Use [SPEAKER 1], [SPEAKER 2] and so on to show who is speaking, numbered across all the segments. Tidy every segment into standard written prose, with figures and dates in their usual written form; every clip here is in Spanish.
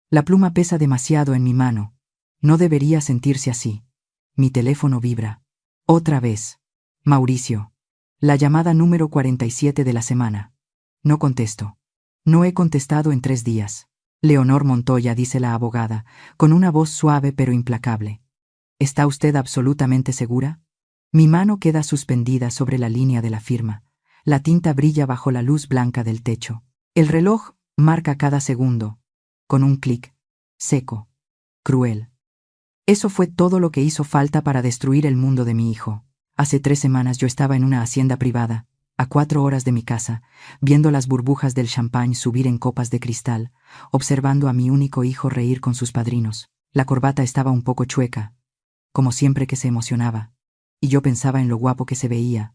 [SPEAKER 1] La pluma pesa demasiado en mi mano. No debería sentirse así. Mi teléfono vibra. Otra vez. Mauricio. La llamada número 47 de la semana. No contesto. No he contestado en 3 días. Leonor Montoya, dice la abogada, con una voz suave pero implacable. ¿Está usted absolutamente segura? Mi mano queda suspendida sobre la línea de la firma. La tinta brilla bajo la luz blanca del techo. El reloj marca cada segundo, con un clic, seco, cruel. Eso fue todo lo que hizo falta para destruir el mundo de mi hijo. Hace 3 semanas yo estaba en una hacienda privada, a 4 horas de mi casa, viendo las burbujas del champán subir en copas de cristal, observando a mi único hijo reír con sus padrinos. La corbata estaba un poco chueca, como siempre que se emocionaba, y yo pensaba en lo guapo que se veía,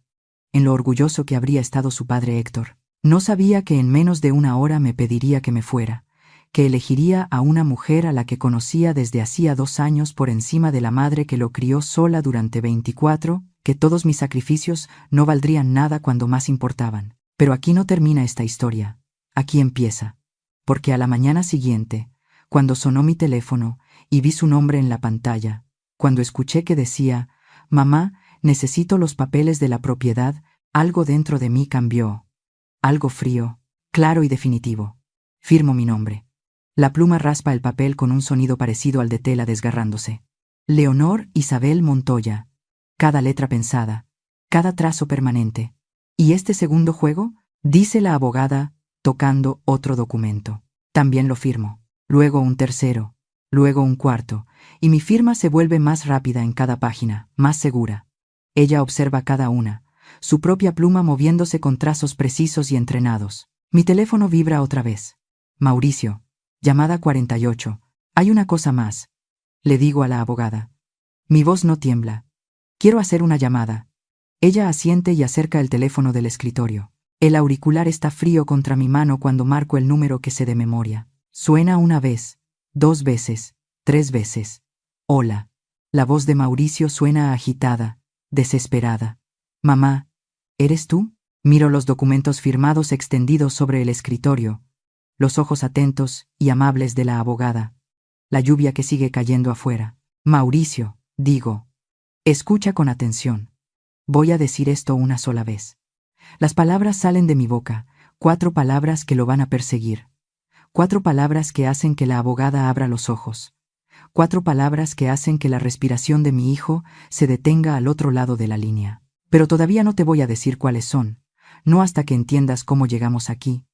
[SPEAKER 1] en lo orgulloso que habría estado su padre Héctor. No sabía que en menos de 1 hora me pediría que me fuera, que elegiría a una mujer a la que conocía desde hacía 2 años por encima de la madre que lo crió sola durante 24, que todos mis sacrificios no valdrían nada cuando más importaban. Pero aquí no termina esta historia, aquí empieza, porque a la mañana siguiente, cuando sonó mi teléfono y vi su nombre en la pantalla, cuando escuché que decía, «Mamá, necesito los papeles de la propiedad», algo dentro de mí cambió. Algo frío, claro y definitivo. Firmo mi nombre. La pluma raspa el papel con un sonido parecido al de tela desgarrándose. Leonor Isabel Montoya. Cada letra pensada, cada trazo permanente. ¿Y este segundo juego?, dice la abogada, tocando otro documento. También lo firmo. Luego un tercero, luego un cuarto, y mi firma se vuelve más rápida en cada página, más segura. Ella observa cada una, su propia pluma moviéndose con trazos precisos y entrenados. Mi teléfono vibra otra vez. Mauricio. Llamada 48. Hay una cosa más. Le digo a la abogada. Mi voz no tiembla. Quiero hacer una llamada. Ella asiente y acerca el teléfono del escritorio. El auricular está frío contra mi mano cuando marco el número que sé de memoria. Suena 1 vez, 2 veces, 3 veces. Hola. La voz de Mauricio suena agitada, desesperada. Mamá, ¿eres tú? Miro los documentos firmados extendidos sobre el escritorio, los ojos atentos y amables de la abogada, la lluvia que sigue cayendo afuera. Mauricio, digo, escucha con atención. Voy a decir esto una sola vez. Las palabras salen de mi boca, 4 palabras que lo van a perseguir. 4 palabras que hacen que la abogada abra los ojos. 4 palabras que hacen que la respiración de mi hijo se detenga al otro lado de la línea. Pero todavía no te voy a decir cuáles son, no hasta que entiendas cómo llegamos aquí,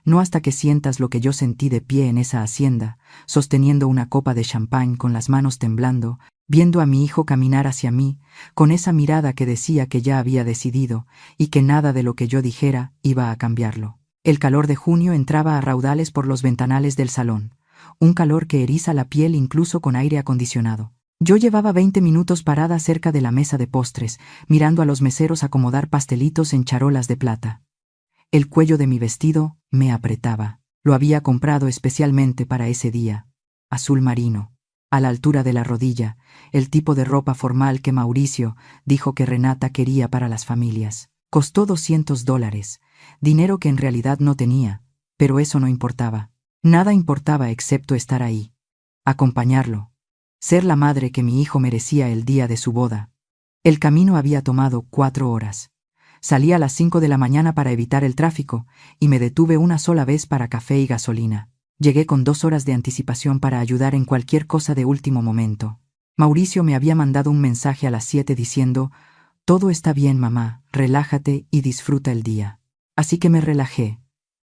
[SPEAKER 1] no hasta que sientas lo que yo sentí de pie en esa hacienda, sosteniendo una copa de champán con las manos temblando, viendo a mi hijo caminar hacia mí, con esa mirada que decía que ya había decidido y que nada de lo que yo dijera iba a cambiarlo. El calor de junio entraba a raudales por los ventanales del salón, un calor que eriza la piel incluso con aire acondicionado. Yo llevaba 20 minutos parada cerca de la mesa de postres, mirando a los meseros acomodar pastelitos en charolas de plata. El cuello de mi vestido me apretaba. Lo había comprado especialmente para ese día. Azul marino, a la altura de la rodilla, el tipo de ropa formal que Mauricio dijo que Renata quería para las familias. Costó $200, dinero que en realidad no tenía, pero eso no importaba. Nada importaba excepto estar ahí, acompañarlo, ser la madre que mi hijo merecía el día de su boda. El camino había tomado 4 horas. Salí a las 5 de la mañana para evitar el tráfico y me detuve una sola vez para café y gasolina. Llegué con 2 horas de anticipación para ayudar en cualquier cosa de último momento. Mauricio me había mandado un mensaje a las 7 diciendo: «Todo está bien, mamá, relájate y disfruta el día». Así que me relajé.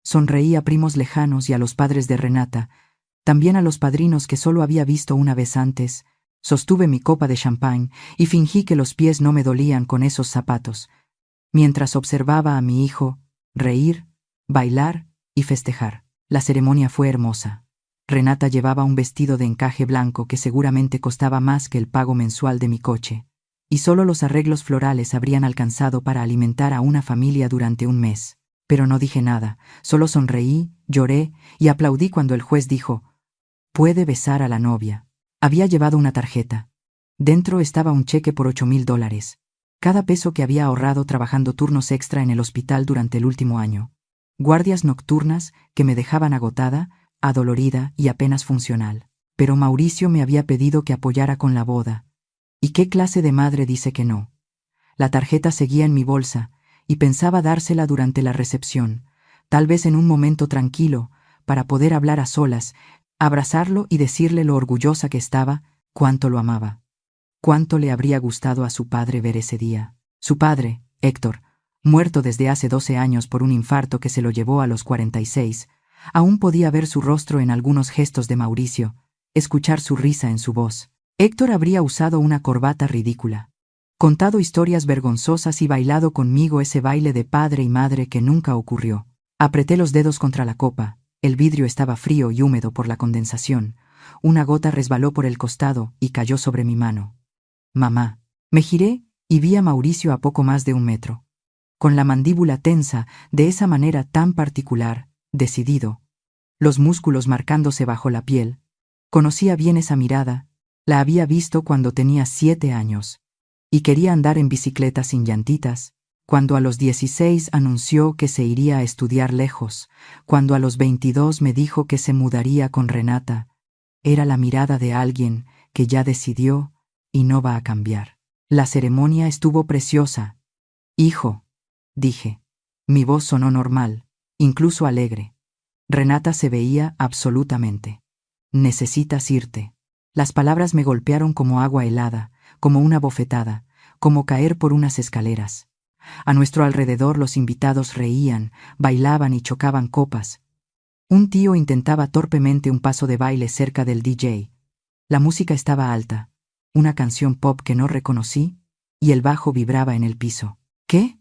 [SPEAKER 1] Sonreí a primos lejanos y a los padres de Renata, también a los padrinos que solo había visto una vez antes. Sostuve mi copa de champán y fingí que los pies no me dolían con esos zapatos, mientras observaba a mi hijo reír, bailar y festejar. La ceremonia fue hermosa. Renata llevaba un vestido de encaje blanco que seguramente costaba más que el pago mensual de mi coche, y solo los arreglos florales habrían alcanzado para alimentar a una familia durante un mes. Pero no dije nada, solo sonreí, lloré y aplaudí cuando el juez dijo: «Puede besar a la novia». Había llevado una tarjeta. Dentro estaba un cheque por $8,000. Cada peso que había ahorrado trabajando turnos extra en el hospital durante el último año. Guardias nocturnas que me dejaban agotada, adolorida y apenas funcional. Pero Mauricio me había pedido que apoyara con la boda. ¿Y qué clase de madre dice que no? La tarjeta seguía en mi bolsa, y pensaba dársela durante la recepción, tal vez en un momento tranquilo, para poder hablar a solas, abrazarlo y decirle lo orgullosa que estaba, cuánto lo amaba. Cuánto le habría gustado a su padre ver ese día. Su padre, Héctor, muerto desde hace 12 años por un infarto que se lo llevó a los 46, aún podía ver su rostro en algunos gestos de Mauricio, escuchar su risa en su voz. Héctor habría usado una corbata ridícula, contado historias vergonzosas y bailado conmigo ese baile de padre y madre que nunca ocurrió. Apreté los dedos contra la copa, el vidrio estaba frío y húmedo por la condensación, una gota resbaló por el costado y cayó sobre mi mano. Mamá. Me giré y vi a Mauricio a poco más de 1 metro. Con la mandíbula tensa, de esa manera tan particular, decidido, los músculos marcándose bajo la piel. Conocía bien esa mirada, la había visto cuando tenía 7 años. Y quería andar en bicicleta sin llantitas, cuando a los 16 anunció que se iría a estudiar lejos, cuando a los 22 me dijo que se mudaría con Renata. Era la mirada de alguien que ya decidió y no va a cambiar. La ceremonia estuvo preciosa. Hijo, dije. Mi voz sonó normal, incluso alegre. Renata se veía absolutamente. Necesitas irte. Las palabras me golpearon como agua helada, como una bofetada, como caer por unas escaleras. A nuestro alrededor los invitados reían, bailaban y chocaban copas. Un tío intentaba torpemente un paso de baile cerca del DJ. La música estaba alta, una canción pop que no reconocí, y el bajo vibraba en el piso. ¿Qué?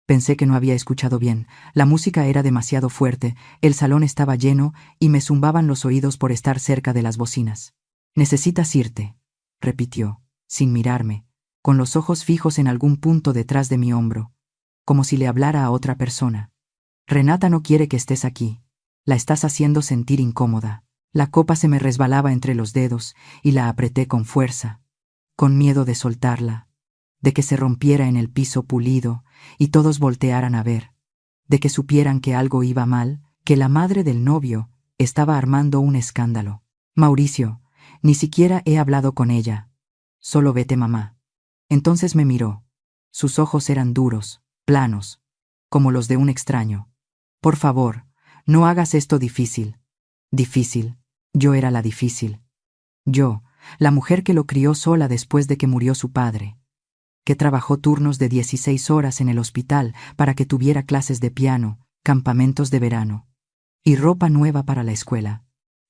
[SPEAKER 1] Pensé que no había escuchado bien. La música era demasiado fuerte, el salón estaba lleno y me zumbaban los oídos por estar cerca de las bocinas. Necesitas irte, repitió, sin mirarme, con los ojos fijos en algún punto detrás de mi hombro, como si le hablara a otra persona. Renata no quiere que estés aquí. La estás haciendo sentir incómoda. La copa se me resbalaba entre los dedos y la apreté con fuerza, con miedo de soltarla, de que se rompiera en el piso pulido y todos voltearan a ver, de que supieran que algo iba mal, que la madre del novio estaba armando un escándalo. Mauricio, ni siquiera he hablado con ella. Solo vete, mamá. Entonces me miró. Sus ojos eran duros, planos, como los de un extraño. Por favor, no hagas esto difícil. Difícil. Yo era la difícil. Yo, la mujer que lo crió sola después de que murió su padre, que trabajó turnos de 16 horas en el hospital para que tuviera clases de piano, campamentos de verano y ropa nueva para la escuela,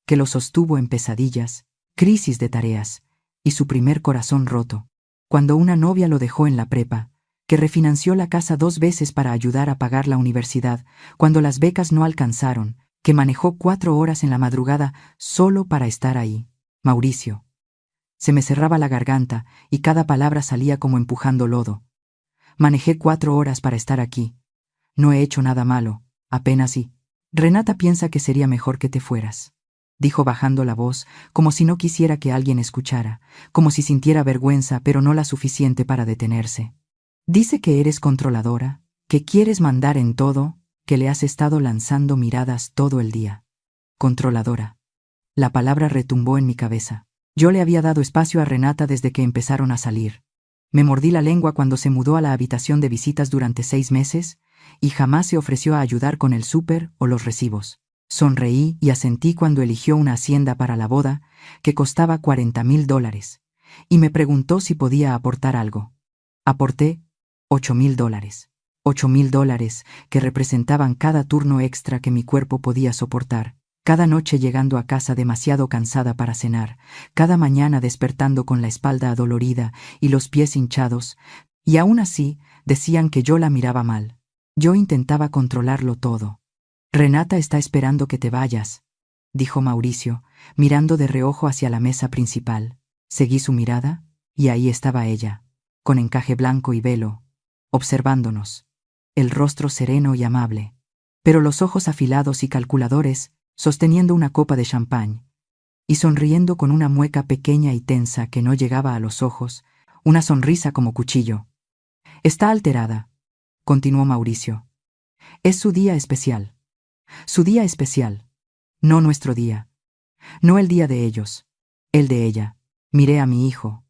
[SPEAKER 1] que lo sostuvo en pesadillas, crisis de tareas y su primer corazón roto, cuando una novia lo dejó en la prepa, que refinanció la casa 2 veces para ayudar a pagar la universidad, cuando las becas no alcanzaron, que manejó 4 horas en la madrugada solo para estar ahí. Mauricio. Se me cerraba la garganta y cada palabra salía como empujando lodo. Manejé 4 horas para estar aquí. No he hecho nada malo, apenas sí. Renata piensa que sería mejor que te fueras, dijo bajando la voz, como si no quisiera que alguien escuchara, como si sintiera vergüenza, pero no la suficiente para detenerse. Dice que eres controladora, que quieres mandar en todo, que le has estado lanzando miradas todo el día. Controladora. La palabra retumbó en mi cabeza. Yo le había dado espacio a Renata desde que empezaron a salir. Me mordí la lengua cuando se mudó a la habitación de visitas durante 6 meses y jamás se ofreció a ayudar con el súper o los recibos. Sonreí y asentí cuando eligió una hacienda para la boda que costaba $40,000 y me preguntó si podía aportar algo. Aporté $8,000. $8,000 que representaban cada turno extra que mi cuerpo podía soportar, cada noche llegando a casa demasiado cansada para cenar, cada mañana despertando con la espalda adolorida y los pies hinchados, y aún así decían que yo la miraba mal. Yo intentaba controlarlo todo. Renata está esperando que te vayas, dijo Mauricio, mirando de reojo hacia la mesa principal. Seguí su mirada, y ahí estaba ella, con encaje blanco y velo, observándonos, el rostro sereno y amable, pero los ojos afilados y calculadores, sosteniendo una copa de champán, y sonriendo con una mueca pequeña y tensa que no llegaba a los ojos, una sonrisa como cuchillo. Está alterada, continuó Mauricio. Es su día especial. Su día especial. No nuestro día. No el día de ellos. El de ella. Miré a mi hijo.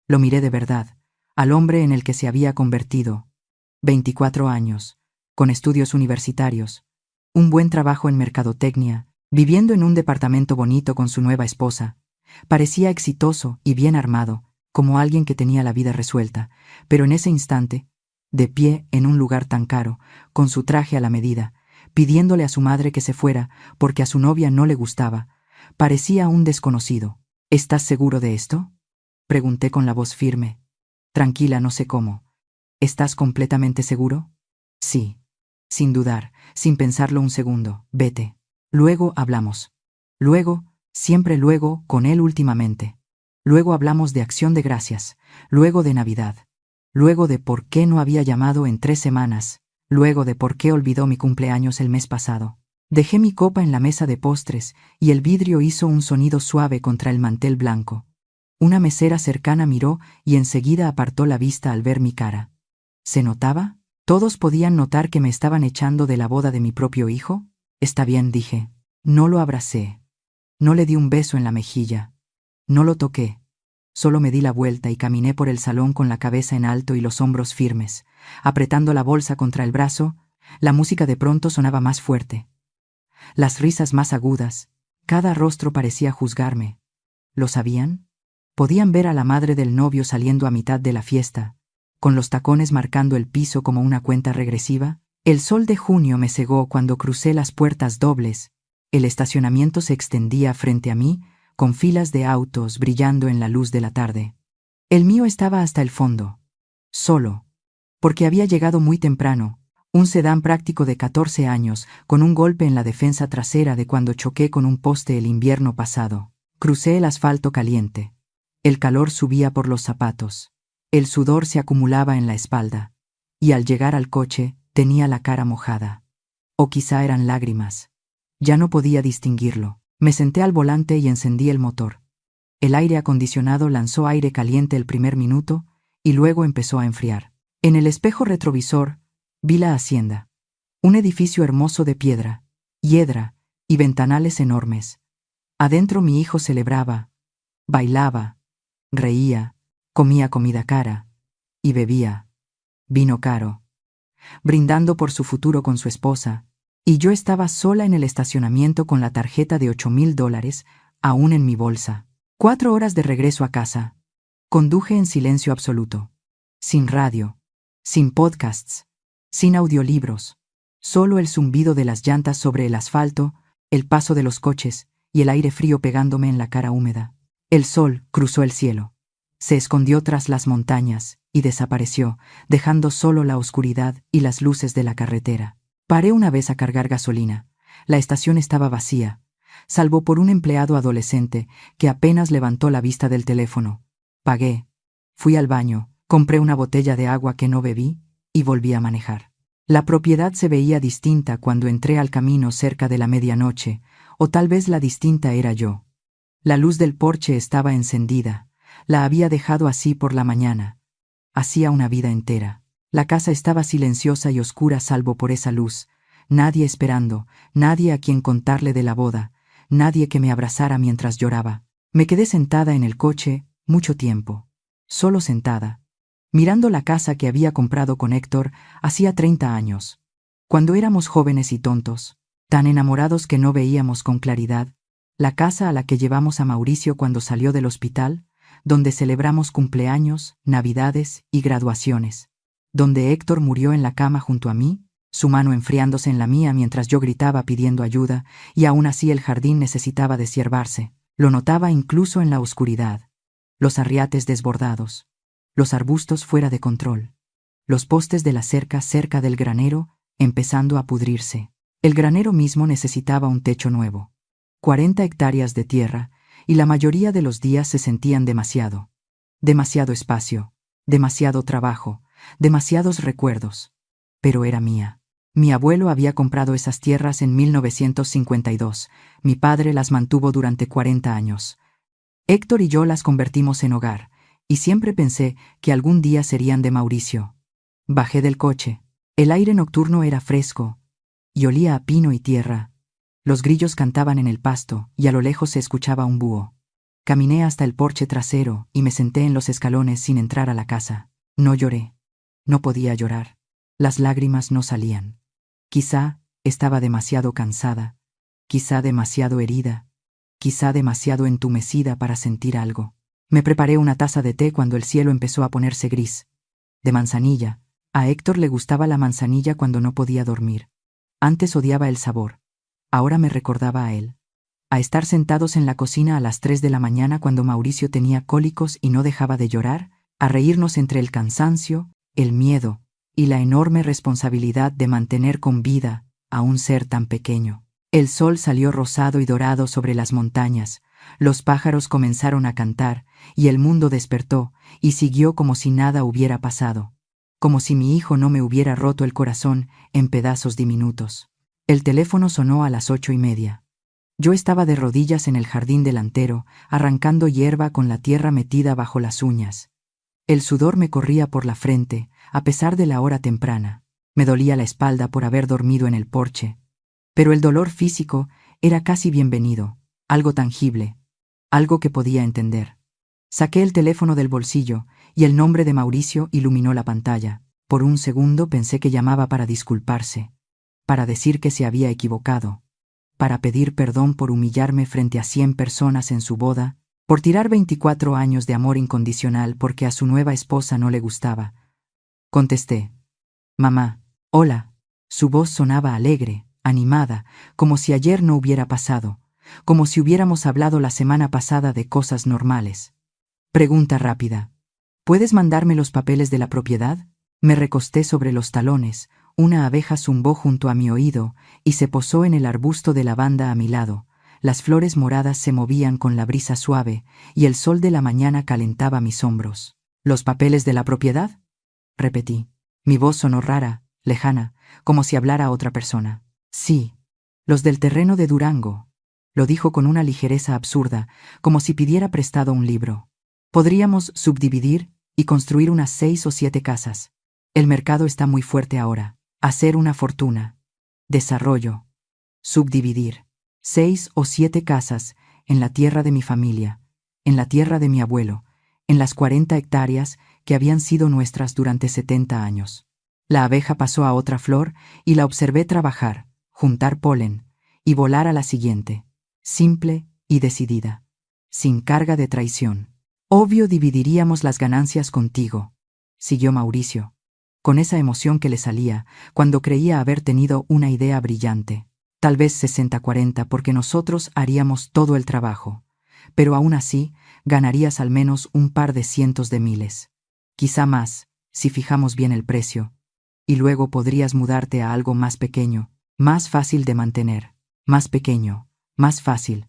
[SPEAKER 1] Lo miré de verdad, al hombre en el que se había convertido. 24 años, con estudios universitarios, un buen trabajo en mercadotecnia, viviendo en un departamento bonito con su nueva esposa. Parecía exitoso y bien armado, como alguien que tenía la vida resuelta, pero en ese instante, de pie en un lugar tan caro, con su traje a la medida, pidiéndole a su madre que se fuera porque a su novia no le gustaba, parecía un desconocido. ¿Estás seguro de esto?, pregunté con la voz firme. Tranquila, no sé cómo. ¿Estás completamente seguro? Sí. Sin dudar, sin pensarlo un segundo. Vete. Luego hablamos. Luego, siempre luego, con él últimamente. Luego hablamos de Acción de Gracias. Luego de Navidad. Luego de por qué no había llamado en 3 semanas. Luego de por qué olvidó mi cumpleaños el mes pasado. Dejé mi copa en la mesa de postres y el vidrio hizo un sonido suave contra el mantel blanco. Una mesera cercana miró y enseguida apartó la vista al ver mi cara. ¿Se notaba? ¿Todos podían notar que me estaban echando de la boda de mi propio hijo? Está bien, dije. No lo abracé. No le di un beso en la mejilla. No lo toqué. Solo me di la vuelta y caminé por el salón con la cabeza en alto y los hombros firmes, apretando la bolsa contra el brazo. La música de pronto sonaba más fuerte. Las risas más agudas. Cada rostro parecía juzgarme. ¿Lo sabían? Podían ver a la madre del novio saliendo a mitad de la fiesta, con los tacones marcando el piso como una cuenta regresiva. El sol de junio me cegó cuando crucé las puertas dobles. El estacionamiento se extendía frente a mí, con filas de autos brillando en la luz de la tarde. El mío estaba hasta el fondo. Solo. Porque había llegado muy temprano. Un sedán práctico de 14 años, con un golpe en la defensa trasera de cuando choqué con un poste el invierno pasado. Crucé el asfalto caliente. El calor subía por los zapatos. El sudor se acumulaba en la espalda. Y al llegar al coche, tenía la cara mojada. O quizá eran lágrimas. Ya no podía distinguirlo. Me senté al volante y encendí el motor. El aire acondicionado lanzó aire caliente el primer minuto y luego empezó a enfriar. En el espejo retrovisor, vi la hacienda. Un edificio hermoso de piedra, hiedra y ventanales enormes. Adentro mi hijo celebraba, bailaba, reía, comía comida cara y bebía vino caro, brindando por su futuro con su esposa, y yo estaba sola en el estacionamiento con la tarjeta de $8,000 aún en mi bolsa. 4 horas de regreso a casa. Conduje en silencio absoluto. Sin radio, sin podcasts, sin audiolibros. Solo el zumbido de las llantas sobre el asfalto, el paso de los coches y el aire frío pegándome en la cara húmeda. El sol cruzó el cielo. Se escondió tras las montañas y desapareció, dejando solo la oscuridad y las luces de la carretera. Paré una vez a cargar gasolina. La estación estaba vacía, salvo por un empleado adolescente que apenas levantó la vista del teléfono. Pagué. Fui al baño, compré una botella de agua que no bebí y volví a manejar. La propiedad se veía distinta cuando entré al camino cerca de la medianoche, o tal vez la distinta era yo. La luz del porche estaba encendida. La había dejado así por la mañana. Hacía una vida entera. La casa estaba silenciosa y oscura salvo por esa luz. Nadie esperando, nadie a quien contarle de la boda, nadie que me abrazara mientras lloraba. Me quedé sentada en el coche mucho tiempo. Solo sentada, mirando la casa que había comprado con Héctor hacía 30 años. Cuando éramos jóvenes y tontos, tan enamorados que no veíamos con claridad, la casa a la que llevamos a Mauricio cuando salió del hospital, donde celebramos cumpleaños, navidades y graduaciones, donde Héctor murió en la cama junto a mí, su mano enfriándose en la mía mientras yo gritaba pidiendo ayuda, y aún así el jardín necesitaba deshiervarse. Lo notaba incluso en la oscuridad. Los arriates desbordados, los arbustos fuera de control, los postes de la cerca cerca del granero empezando a pudrirse. El granero mismo necesitaba un techo nuevo. 40 hectáreas de tierra, y la mayoría de los días se sentían demasiado. Demasiado espacio, demasiado trabajo, demasiados recuerdos. Pero era mía. Mi abuelo había comprado esas tierras en 1952. Mi padre las mantuvo durante 40 años. Héctor y yo las convertimos en hogar, y siempre pensé que algún día serían de Mauricio. Bajé del coche. El aire nocturno era fresco, y olía a pino y tierra. Los grillos cantaban en el pasto y a lo lejos se escuchaba un búho. Caminé hasta el porche trasero y me senté en los escalones sin entrar a la casa. No lloré. No podía llorar. Las lágrimas no salían. Quizá estaba demasiado cansada, quizá demasiado herida, quizá demasiado entumecida para sentir algo. Me preparé una taza de té cuando el cielo empezó a ponerse gris. De manzanilla. A Héctor le gustaba la manzanilla cuando no podía dormir. Antes odiaba el sabor. Ahora me recordaba a él. A estar sentados en la cocina a las 3 de la mañana cuando Mauricio tenía cólicos y no dejaba de llorar, a reírnos entre el cansancio, el miedo y la enorme responsabilidad de mantener con vida a un ser tan pequeño. El sol salió rosado y dorado sobre las montañas, los pájaros comenzaron a cantar y el mundo despertó y siguió como si nada hubiera pasado, como si mi hijo no me hubiera roto el corazón en pedazos diminutos. El teléfono sonó a las 8:30. Yo estaba de rodillas en el jardín delantero, arrancando hierba con la tierra metida bajo las uñas. El sudor me corría por la frente, a pesar de la hora temprana. Me dolía la espalda por haber dormido en el porche. Pero el dolor físico era casi bienvenido, algo tangible, algo que podía entender. Saqué el teléfono del bolsillo y el nombre de Mauricio iluminó la pantalla. Por un segundo pensé que llamaba para disculparse, para decir que se había equivocado, para pedir perdón por humillarme frente a 100 personas en su boda, por tirar 24 años de amor incondicional porque a su nueva esposa no le gustaba. Contesté. Mamá, hola. Su voz sonaba alegre, animada, como si ayer no hubiera pasado, como si hubiéramos hablado la semana pasada de cosas normales. Pregunta rápida. ¿Puedes mandarme los papeles de la propiedad? Me recosté sobre los talones, una abeja zumbó junto a mi oído y se posó en el arbusto de lavanda a mi lado. Las flores moradas se movían con la brisa suave y el sol de la mañana calentaba mis hombros. ¿Los papeles de la propiedad? Repetí. Mi voz sonó rara, lejana, como si hablara otra persona. Sí, los del terreno de Durango. Lo dijo con una ligereza absurda, como si pidiera prestado un libro. Podríamos subdividir y construir unas 6 o 7 casas. El mercado está muy fuerte ahora. Hacer una fortuna. Desarrollo. Subdividir. 6 o 7 casas en la tierra de mi familia, en la tierra de mi abuelo, en las 40 hectáreas que habían sido nuestras durante 70 años. La abeja pasó a otra flor y la observé trabajar, juntar polen y volar a la siguiente, simple y decidida, sin carga de traición. Obvio dividiríamos las ganancias contigo, siguió Mauricio, con esa emoción que le salía cuando creía haber tenido una idea brillante. Tal vez 60-40 porque nosotros haríamos todo el trabajo, pero aún así ganarías al menos un par de cientos de miles. Quizá más, si fijamos bien el precio, y luego podrías mudarte a algo más pequeño, más fácil de mantener, más pequeño, más fácil.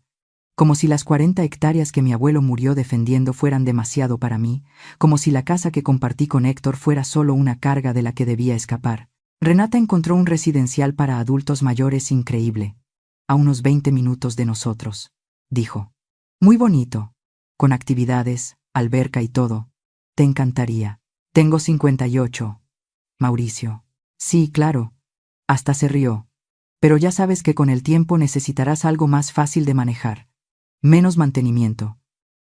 [SPEAKER 1] Como si las 40 hectáreas que mi abuelo murió defendiendo fueran demasiado para mí, como si la casa que compartí con Héctor fuera solo una carga de la que debía escapar. Renata encontró un residencial para adultos mayores increíble, a unos 20 minutos de nosotros, dijo. Muy bonito, con actividades, alberca y todo. Te encantaría. Tengo 58. Mauricio. Sí, claro. Hasta se rió. Pero ya sabes que con el tiempo necesitarás algo más fácil de manejar. Menos mantenimiento.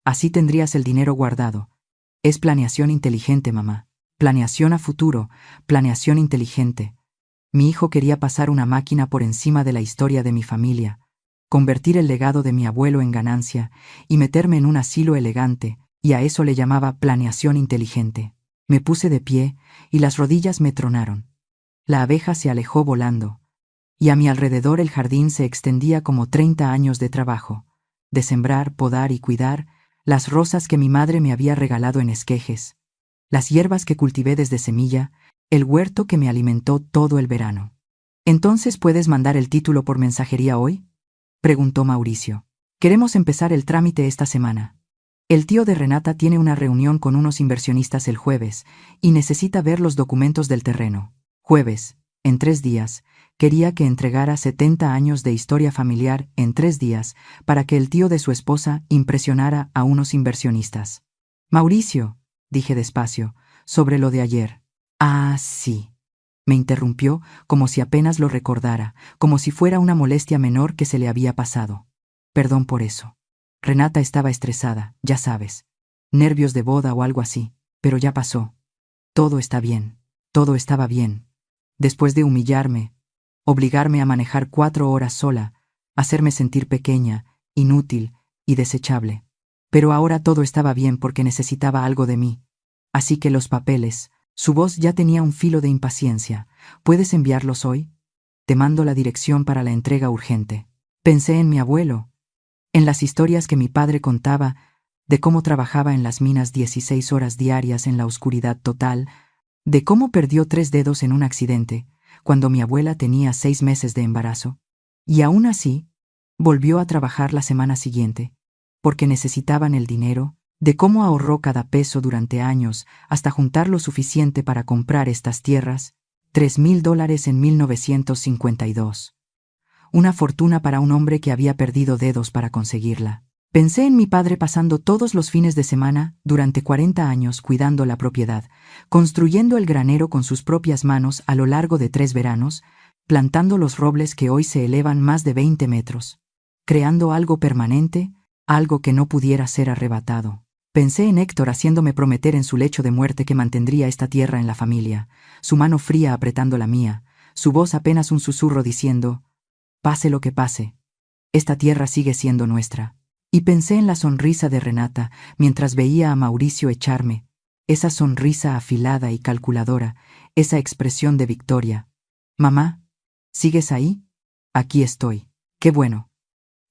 [SPEAKER 1] Así tendrías el dinero guardado. Es planeación inteligente, mamá. Planeación a futuro, planeación inteligente. Mi hijo quería pasar una máquina por encima de la historia de mi familia, convertir el legado de mi abuelo en ganancia y meterme en un asilo elegante, y a eso le llamaba planeación inteligente. Me puse de pie y las rodillas me tronaron. La abeja se alejó volando, y a mi alrededor el jardín se extendía como 30 años de trabajo, de sembrar, podar y cuidar las rosas que mi madre me había regalado en esquejes, las hierbas que cultivé desde semilla, el huerto que me alimentó todo el verano. ¿Entonces puedes mandar el título por mensajería hoy?, preguntó Mauricio. Queremos empezar el trámite esta semana. El tío de Renata tiene una reunión con unos inversionistas el jueves y necesita ver los documentos del terreno. Jueves, en 3 días, quería que entregara 70 años de historia familiar en 3 días para que el tío de su esposa impresionara a unos inversionistas. Mauricio, dije despacio, sobre lo de ayer. Ah, sí. Me interrumpió como si apenas lo recordara, como si fuera una molestia menor que se le había pasado. Perdón por eso. Renata estaba estresada, ya sabes. Nervios de boda o algo así, pero ya pasó. Todo está bien. Todo estaba bien. Después de humillarme, obligarme a manejar 4 horas sola, hacerme sentir pequeña, inútil y desechable. Pero ahora todo estaba bien porque necesitaba algo de mí. Así que los papeles, su voz ya tenía un filo de impaciencia. ¿Puedes enviarlos hoy? Te mando la dirección para la entrega urgente. Pensé en mi abuelo, en las historias que mi padre contaba de cómo trabajaba en las minas 16 horas diarias en la oscuridad total, de cómo perdió 3 dedos en un accidente cuando mi abuela tenía 6 meses de embarazo, y aún así volvió a trabajar la semana siguiente, porque necesitaban el dinero, de cómo ahorró cada peso durante años hasta juntar lo suficiente para comprar estas tierras, $3,000 en 1952. Una fortuna para un hombre que había perdido dedos para conseguirla. Pensé en mi padre pasando todos los fines de semana durante 40 años cuidando la propiedad, construyendo el granero con sus propias manos a lo largo de 3 veranos, plantando los robles que hoy se elevan más de 20 metros, creando algo permanente, algo que no pudiera ser arrebatado. Pensé en Héctor haciéndome prometer en su lecho de muerte que mantendría esta tierra en la familia, su mano fría apretando la mía, su voz apenas un susurro diciendo: pase lo que pase, esta tierra sigue siendo nuestra. Y pensé en la sonrisa de Renata mientras veía a Mauricio echarme, esa sonrisa afilada y calculadora, esa expresión de victoria. Mamá, ¿sigues ahí? Aquí estoy. Qué bueno.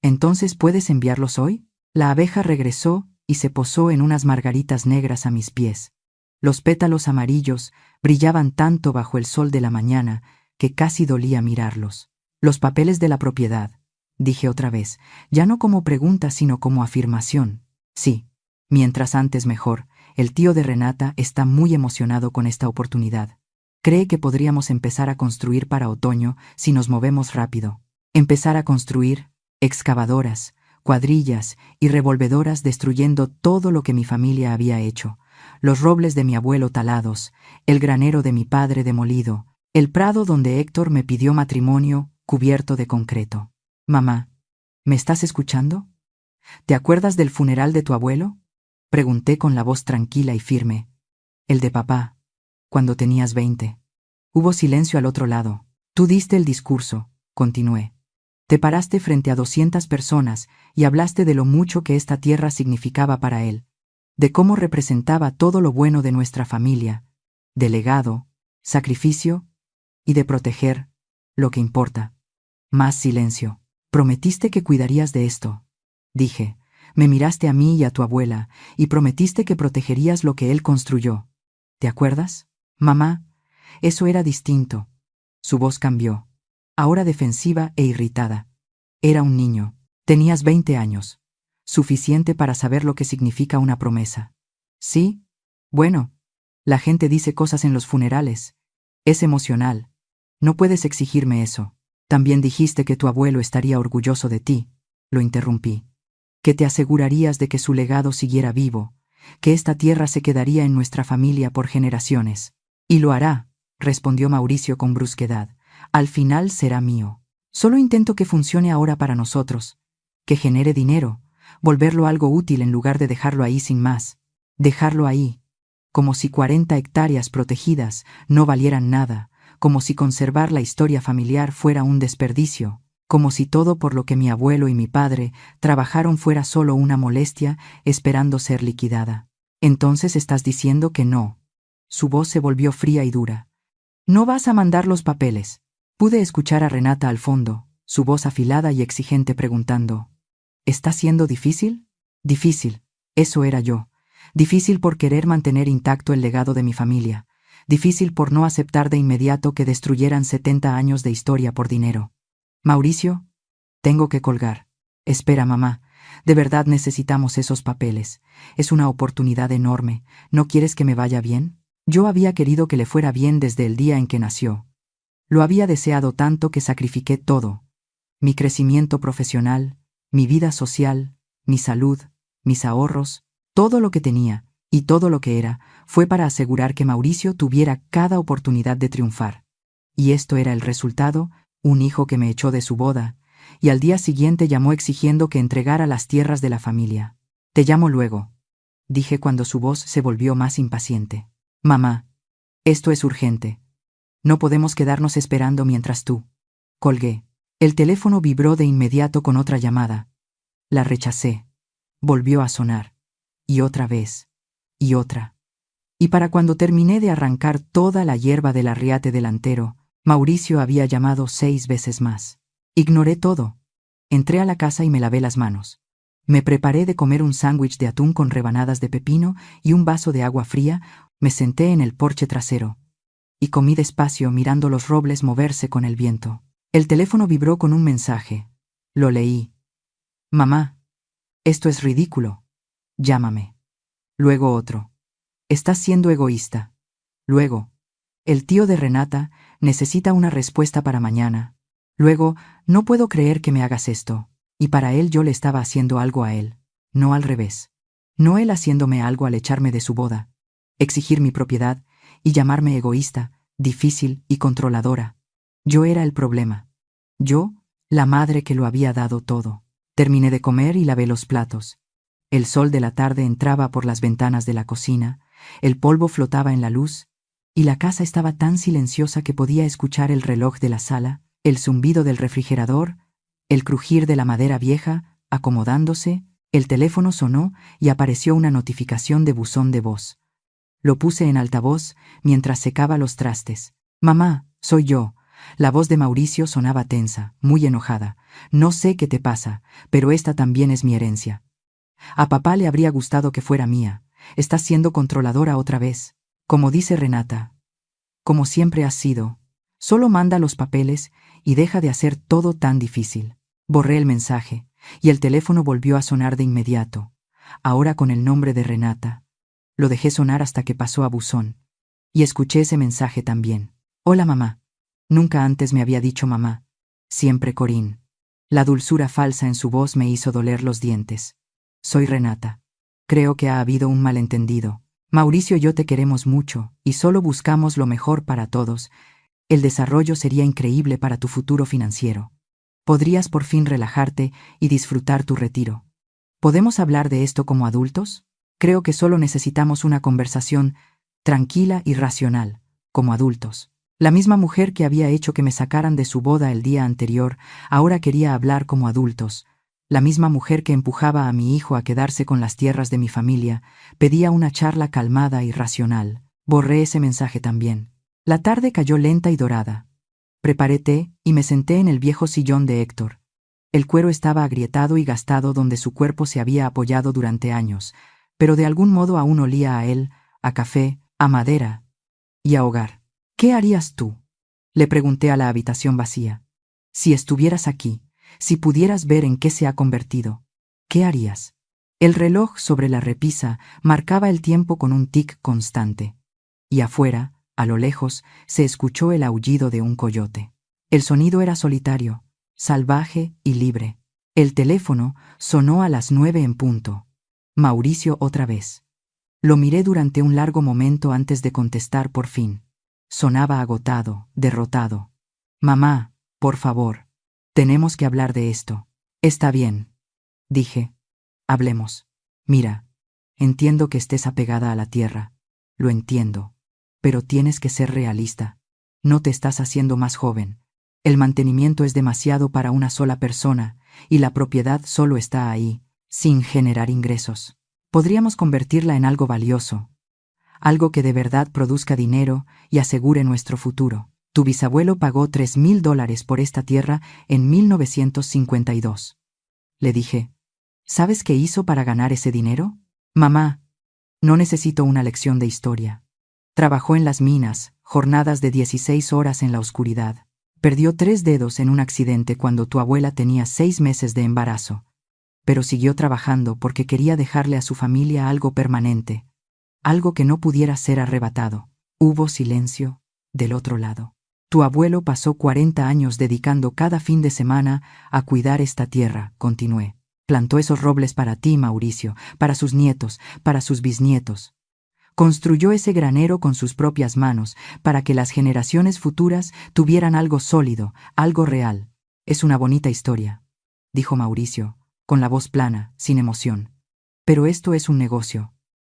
[SPEAKER 1] ¿Entonces puedes enviarlos hoy? La abeja regresó y se posó en unas margaritas negras a mis pies. Los pétalos amarillos brillaban tanto bajo el sol de la mañana que casi dolía mirarlos. Los papeles de la propiedad, dije otra vez, ya no como pregunta sino como afirmación. Sí, mientras antes mejor. El tío de Renata está muy emocionado con esta oportunidad. Cree que podríamos empezar a construir para otoño si nos movemos rápido. Empezar a construir excavadoras, cuadrillas y revolvedoras destruyendo todo lo que mi familia había hecho. Los robles de mi abuelo talados, el granero de mi padre demolido, el prado donde Héctor me pidió matrimonio cubierto de concreto. Mamá, ¿me estás escuchando? ¿Te acuerdas del funeral de tu abuelo? Pregunté con la voz tranquila y firme. El de papá, cuando tenías 20. Hubo silencio al otro lado. Tú diste el discurso, continué. Te paraste frente a 200 personas y hablaste de lo mucho que esta tierra significaba para él, de cómo representaba todo lo bueno de nuestra familia, de legado, sacrificio y de proteger lo que importa. Más silencio. Prometiste que cuidarías de esto, dije. Me miraste a mí y a tu abuela, y prometiste que protegerías lo que él construyó. ¿Te acuerdas? Mamá, eso era distinto. Su voz cambió, ahora defensiva e irritada. Era un niño. Tenías 20 años. Suficiente para saber lo que significa una promesa. ¿Sí? Bueno, la gente dice cosas en los funerales. Es emocional. No puedes exigirme eso. También dijiste que tu abuelo estaría orgulloso de ti. Lo interrumpí. Que te asegurarías de que su legado siguiera vivo, que esta tierra se quedaría en nuestra familia por generaciones. Y lo hará, respondió Mauricio con brusquedad. Al final será mío. Solo intento que funcione ahora para nosotros, que genere dinero, volverlo algo útil en lugar de dejarlo ahí sin más. Dejarlo ahí, como si 40 hectáreas protegidas no valieran nada, como si conservar la historia familiar fuera un desperdicio, como si todo por lo que mi abuelo y mi padre trabajaron fuera solo una molestia esperando ser liquidada. Entonces estás diciendo que no. Su voz se volvió fría y dura. No vas a mandar los papeles. Pude escuchar a Renata al fondo, su voz afilada y exigente preguntando: ¿está siendo difícil? Difícil, eso era yo. Difícil por querer mantener intacto el legado de mi familia. Difícil por no aceptar de inmediato que destruyeran 70 años de historia por dinero. Mauricio, tengo que colgar. Espera, mamá, de verdad necesitamos esos papeles. Es una oportunidad enorme. ¿No quieres que me vaya bien? Yo había querido que le fuera bien desde el día en que nació. Lo había deseado tanto que sacrifiqué todo. Mi crecimiento profesional, mi vida social, mi salud, mis ahorros, todo lo que tenía y todo lo que era, fue para asegurar que Mauricio tuviera cada oportunidad de triunfar. Y esto era el resultado, un hijo que me echó de su boda, y al día siguiente llamó exigiendo que entregara las tierras de la familia. Te llamo luego, dije cuando su voz se volvió más impaciente. Mamá, esto es urgente. No podemos quedarnos esperando mientras tú. Colgué. El teléfono vibró de inmediato con otra llamada. La rechacé. Volvió a sonar. Y otra vez. Y otra. Y para cuando terminé de arrancar toda la hierba del arriate delantero, Mauricio había llamado 6 veces más. Ignoré todo. Entré a la casa y me lavé las manos. Me preparé de comer un sándwich de atún con rebanadas de pepino y un vaso de agua fría. Me senté en el porche trasero. Y comí despacio mirando los robles moverse con el viento. El teléfono vibró con un mensaje. Lo leí. Mamá, esto es ridículo. Llámame. Luego otro. Estás siendo egoísta. Luego, el tío de Renata necesita una respuesta para mañana. Luego, no puedo creer que me hagas esto. Y para él yo le estaba haciendo algo a él, no al revés. No él haciéndome algo al echarme de su boda. Exigir mi propiedad y llamarme egoísta, difícil y controladora. Yo era el problema. Yo, la madre que lo había dado todo. Terminé de comer y lavé los platos. El sol de la tarde entraba por las ventanas de la cocina, el polvo flotaba en la luz, y la casa estaba tan silenciosa que podía escuchar el reloj de la sala, el zumbido del refrigerador, el crujir de la madera vieja, acomodándose. El teléfono sonó y apareció una notificación de buzón de voz. Lo puse en altavoz mientras secaba los trastes. Mamá, soy yo. La voz de Mauricio sonaba tensa, muy enojada. No sé qué te pasa, pero esta también es mi herencia. A papá le habría gustado que fuera mía. Estás siendo controladora otra vez. Como dice Renata. Como siempre has sido. Solo manda los papeles y deja de hacer todo tan difícil. Borré el mensaje, y el teléfono volvió a sonar de inmediato, ahora con el nombre de Renata. Lo dejé sonar hasta que pasó a buzón. Y escuché ese mensaje también. Hola mamá. Nunca antes me había dicho mamá. Siempre Corín. La dulzura falsa en su voz me hizo doler los dientes. Soy Renata. Creo que ha habido un malentendido. Mauricio y yo te queremos mucho, y solo buscamos lo mejor para todos. El desarrollo sería increíble para tu futuro financiero. Podrías por fin relajarte y disfrutar tu retiro. ¿Podemos hablar de esto como adultos? Creo que solo necesitamos una conversación tranquila y racional, como adultos. La misma mujer que había hecho que me sacaran de su boda el día anterior, ahora quería hablar como adultos. La misma mujer que empujaba a mi hijo a quedarse con las tierras de mi familia, pedía una charla calmada y racional. Borré ese mensaje también. La tarde cayó lenta y dorada. Preparé té y me senté en el viejo sillón de Héctor. El cuero estaba agrietado y gastado donde su cuerpo se había apoyado durante años, pero de algún modo aún olía a él, a café, a madera y a hogar. ¿Qué harías tú?, le pregunté a la habitación vacía. Si estuvieras aquí, si pudieras ver en qué se ha convertido, ¿qué harías? El reloj sobre la repisa marcaba el tiempo con un tic constante. Y afuera, a lo lejos, se escuchó el aullido de un coyote. El sonido era solitario, salvaje y libre. El teléfono sonó a las 9 en punto. Mauricio otra vez. Lo miré durante un largo momento antes de contestar por fin. Sonaba agotado, derrotado. Mamá, por favor, tenemos que hablar de esto. Está bien, dije. Hablemos. Mira, entiendo que estés apegada a la tierra. Lo entiendo. Pero tienes que ser realista. No te estás haciendo más joven. El mantenimiento es demasiado para una sola persona, y la propiedad solo está ahí, sin generar ingresos. Podríamos convertirla en algo valioso, algo que de verdad produzca dinero y asegure nuestro futuro. Tu bisabuelo pagó $3,000 por esta tierra en 1952. Le dije, ¿sabes qué hizo para ganar ese dinero? Mamá, no necesito una lección de historia. Trabajó en las minas, jornadas de 16 horas en la oscuridad. Perdió 3 dedos en un accidente cuando tu abuela tenía 6 meses de embarazo. Pero siguió trabajando porque quería dejarle a su familia algo permanente, algo que no pudiera ser arrebatado. Hubo silencio del otro lado. Tu abuelo pasó 40 años dedicando cada fin de semana a cuidar esta tierra, continué. Plantó esos robles para ti, Mauricio, para sus nietos, para sus bisnietos. Construyó ese granero con sus propias manos para que las generaciones futuras tuvieran algo sólido, algo real. Es una bonita historia, dijo Mauricio, con la voz plana, sin emoción. Pero esto es un negocio.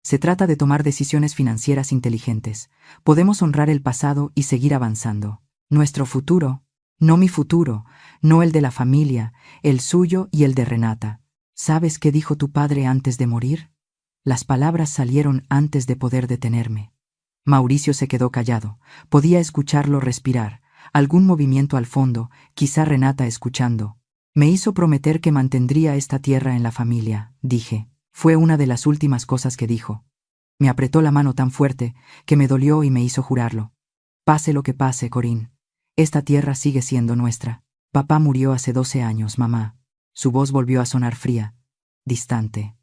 [SPEAKER 1] Se trata de tomar decisiones financieras inteligentes. Podemos honrar el pasado y seguir avanzando. Nuestro futuro, no mi futuro, no el de la familia, el suyo y el de Renata. ¿Sabes qué dijo tu padre antes de morir? Las palabras salieron antes de poder detenerme. Mauricio se quedó callado. Podía escucharlo respirar. Algún movimiento al fondo, quizá Renata escuchando. Me hizo prometer que mantendría esta tierra en la familia, dije. Fue una de las últimas cosas que dijo. Me apretó la mano tan fuerte que me dolió y me hizo jurarlo. Pase lo que pase, Corín. Esta tierra sigue siendo nuestra. Papá murió hace 12 años, mamá. Su voz volvió a sonar fría, distante.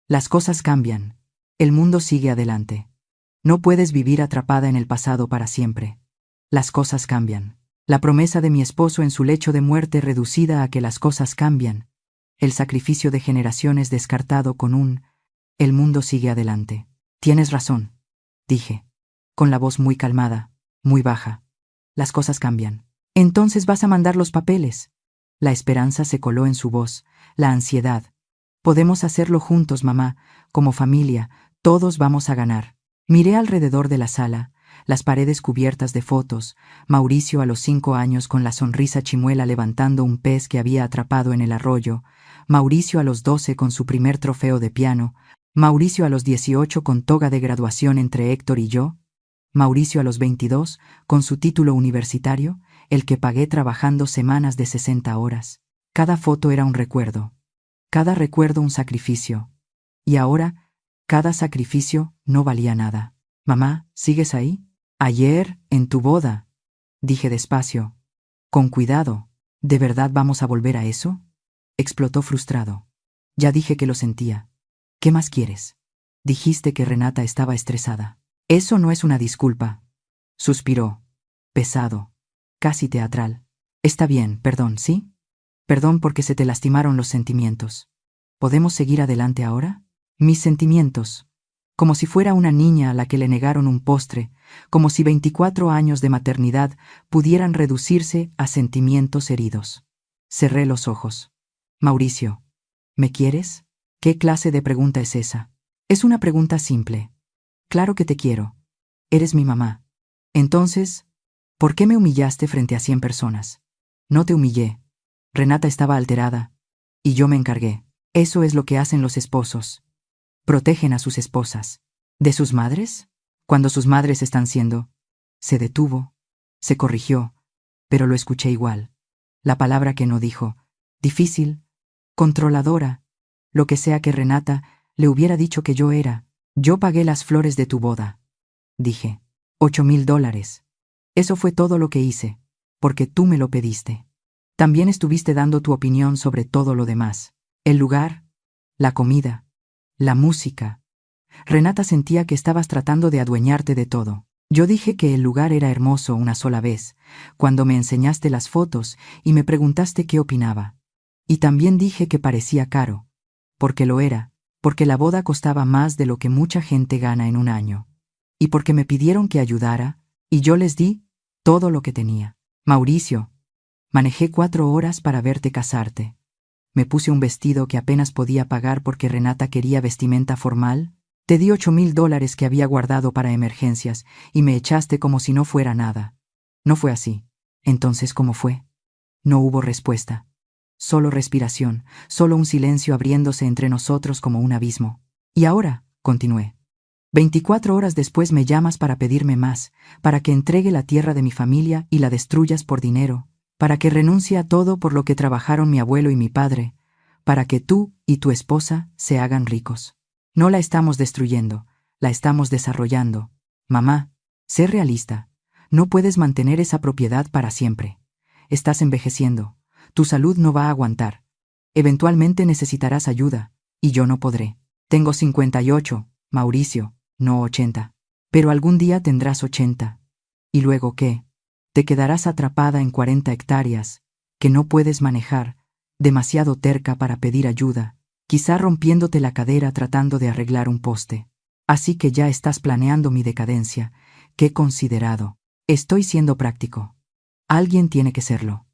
[SPEAKER 1] Las cosas cambian. El mundo sigue adelante. No puedes vivir atrapada en el pasado para siempre. Las cosas cambian. La promesa de mi esposo en su lecho de muerte reducida a que las cosas cambian. El sacrificio de generaciones descartado con un «el mundo sigue adelante». Tienes razón, dije, con la voz muy calmada, muy baja. Las cosas cambian. Entonces vas a mandar los papeles. La esperanza se coló en su voz, la ansiedad. Podemos hacerlo juntos, mamá, como familia, todos vamos a ganar. Miré alrededor de la sala, las paredes cubiertas de fotos, Mauricio a los 5 años con la sonrisa chimuela levantando un pez que había atrapado en el arroyo, Mauricio a los 12 con su primer trofeo de piano, Mauricio a los 18 con toga de graduación entre Héctor y yo, Mauricio a los 22 con su título universitario, el que pagué trabajando semanas de 60 horas. Cada foto era un recuerdo. Cada recuerdo un sacrificio. Y ahora, cada sacrificio no valía nada. Mamá, ¿sigues ahí? Ayer, en tu boda. Dije despacio. Con cuidado. ¿De verdad vamos a volver a eso? Explotó frustrado. Ya dije que lo sentía. ¿Qué más quieres? Dijiste que Renata estaba estresada. Eso no es una disculpa. Suspiró. Pesado. Casi teatral. Está bien, perdón, ¿sí? Perdón porque se te lastimaron los sentimientos. ¿Podemos seguir adelante ahora? Mis sentimientos. Como si fuera una niña a la que le negaron un postre, como si 24 años de maternidad pudieran reducirse a sentimientos heridos. Cerré los ojos. Mauricio, ¿me quieres? ¿Qué clase de pregunta es esa? Es una pregunta simple. Claro que te quiero. Eres mi mamá. Entonces, ¿por qué me humillaste frente a 100 personas? No te humillé. Renata estaba alterada, y yo me encargué. Eso es lo que hacen los esposos. Protegen a sus esposas. ¿De sus madres? Cuando sus madres están siendo. Se detuvo, se corrigió, pero lo escuché igual. La palabra que no dijo. Difícil, controladora, lo que sea que Renata le hubiera dicho que yo era. Yo pagué las flores de tu boda. Dije. $8,000. Eso fue todo lo que hice, porque tú me lo pediste. También estuviste dando tu opinión sobre todo lo demás. El lugar, la comida, la música. Renata sentía que estabas tratando de adueñarte de todo. Yo dije que el lugar era hermoso una sola vez, cuando me enseñaste las fotos y me preguntaste qué opinaba. Y también dije que parecía caro, porque lo era, porque la boda costaba más de lo que mucha gente gana en un año. Y porque me pidieron que ayudara, y yo les di todo lo que tenía. Mauricio, manejé 4 horas para verte casarte. Me puse un vestido que apenas podía pagar porque Renata quería vestimenta formal. Te di $8,000 que había guardado para emergencias y me echaste como si no fuera nada. No fue así. Entonces, ¿cómo fue? No hubo respuesta. Solo respiración, solo un silencio abriéndose entre nosotros como un abismo. Y ahora, continué. 24 horas después me llamas para pedirme más, para que entregue la tierra de mi familia y la destruyas por dinero, para que renuncie a todo por lo que trabajaron mi abuelo y mi padre, para que tú y tu esposa se hagan ricos. No la estamos destruyendo, la estamos desarrollando. Mamá, sé realista. No puedes mantener esa propiedad para siempre. Estás envejeciendo. Tu salud no va a aguantar. Eventualmente necesitarás ayuda, y yo no podré. Tengo 58, Mauricio, no 80. Pero algún día tendrás 80. ¿Y luego qué? Te quedarás atrapada en 40 hectáreas, que no puedes manejar, demasiado terca para pedir ayuda, quizá rompiéndote la cadera tratando de arreglar un poste. Así que ya estás planeando mi decadencia. Qué considerado. Estoy siendo práctico. Alguien tiene que serlo,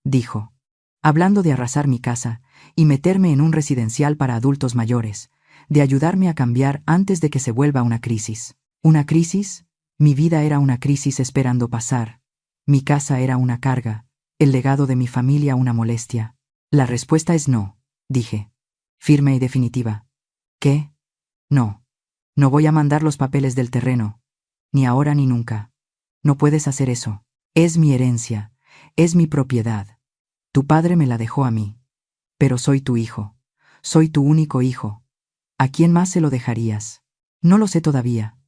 [SPEAKER 1] dijo. Hablando de arrasar mi casa y meterme en un residencial para adultos mayores, de ayudarme a cambiar antes de que se vuelva una crisis. ¿Una crisis? Mi vida era una crisis esperando pasar. Mi casa era una carga, el legado de mi familia una molestia. La respuesta es no, dije. Firme y definitiva. ¿Qué? No. No voy a mandar los papeles del terreno. Ni ahora ni nunca. No puedes hacer eso. Es mi herencia. Es mi propiedad. Tu padre me la dejó a mí. Pero soy tu hijo. Soy tu único hijo. ¿A quién más se lo dejarías? No lo sé todavía.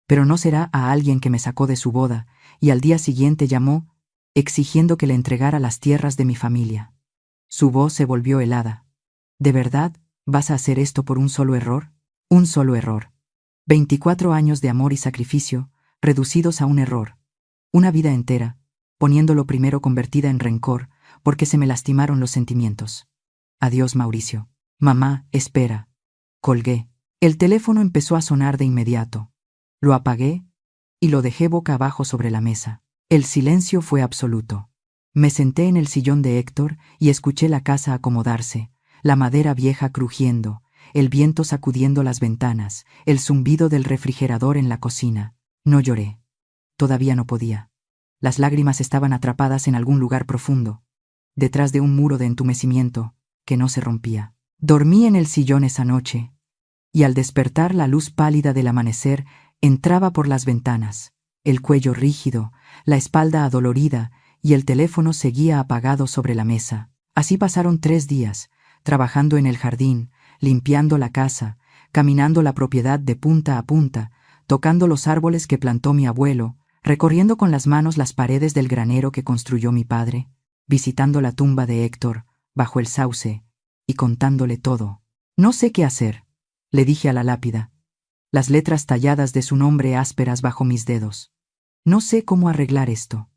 [SPEAKER 1] Pero no será a alguien que me sacó de su boda y al día siguiente llamó, exigiendo que le entregara las tierras de mi familia. Su voz se volvió helada. ¿De verdad vas a hacer esto por un solo error? Un solo error. 24 años de amor y sacrificio, reducidos a un error. Una vida entera, poniéndolo primero convertida en rencor, porque se me lastimaron los sentimientos. Adiós, Mauricio. Mamá, espera. Colgué. El teléfono empezó a sonar de inmediato. Lo apagué y lo dejé boca abajo sobre la mesa. El silencio fue absoluto. Me senté en el sillón de Héctor y escuché la casa acomodarse, la madera vieja crujiendo, el viento sacudiendo las ventanas, el zumbido del refrigerador en la cocina. No lloré. Todavía no podía. Las lágrimas estaban atrapadas en algún lugar profundo, detrás de un muro de entumecimiento que no se rompía. Dormí en el sillón esa noche, y al despertar la luz pálida del amanecer entraba por las ventanas, el cuello rígido, la espalda adolorida, y el teléfono seguía apagado sobre la mesa. Así pasaron 3 días, trabajando en el jardín, limpiando la casa, caminando la propiedad de punta a punta, tocando los árboles que plantó mi abuelo, recorriendo con las manos las paredes del granero que construyó mi padre, visitando la tumba de Héctor, bajo el sauce, y contándole todo. No sé qué hacer, le dije a la lápida, las letras talladas de su nombre ásperas bajo mis dedos. No sé cómo arreglar esto.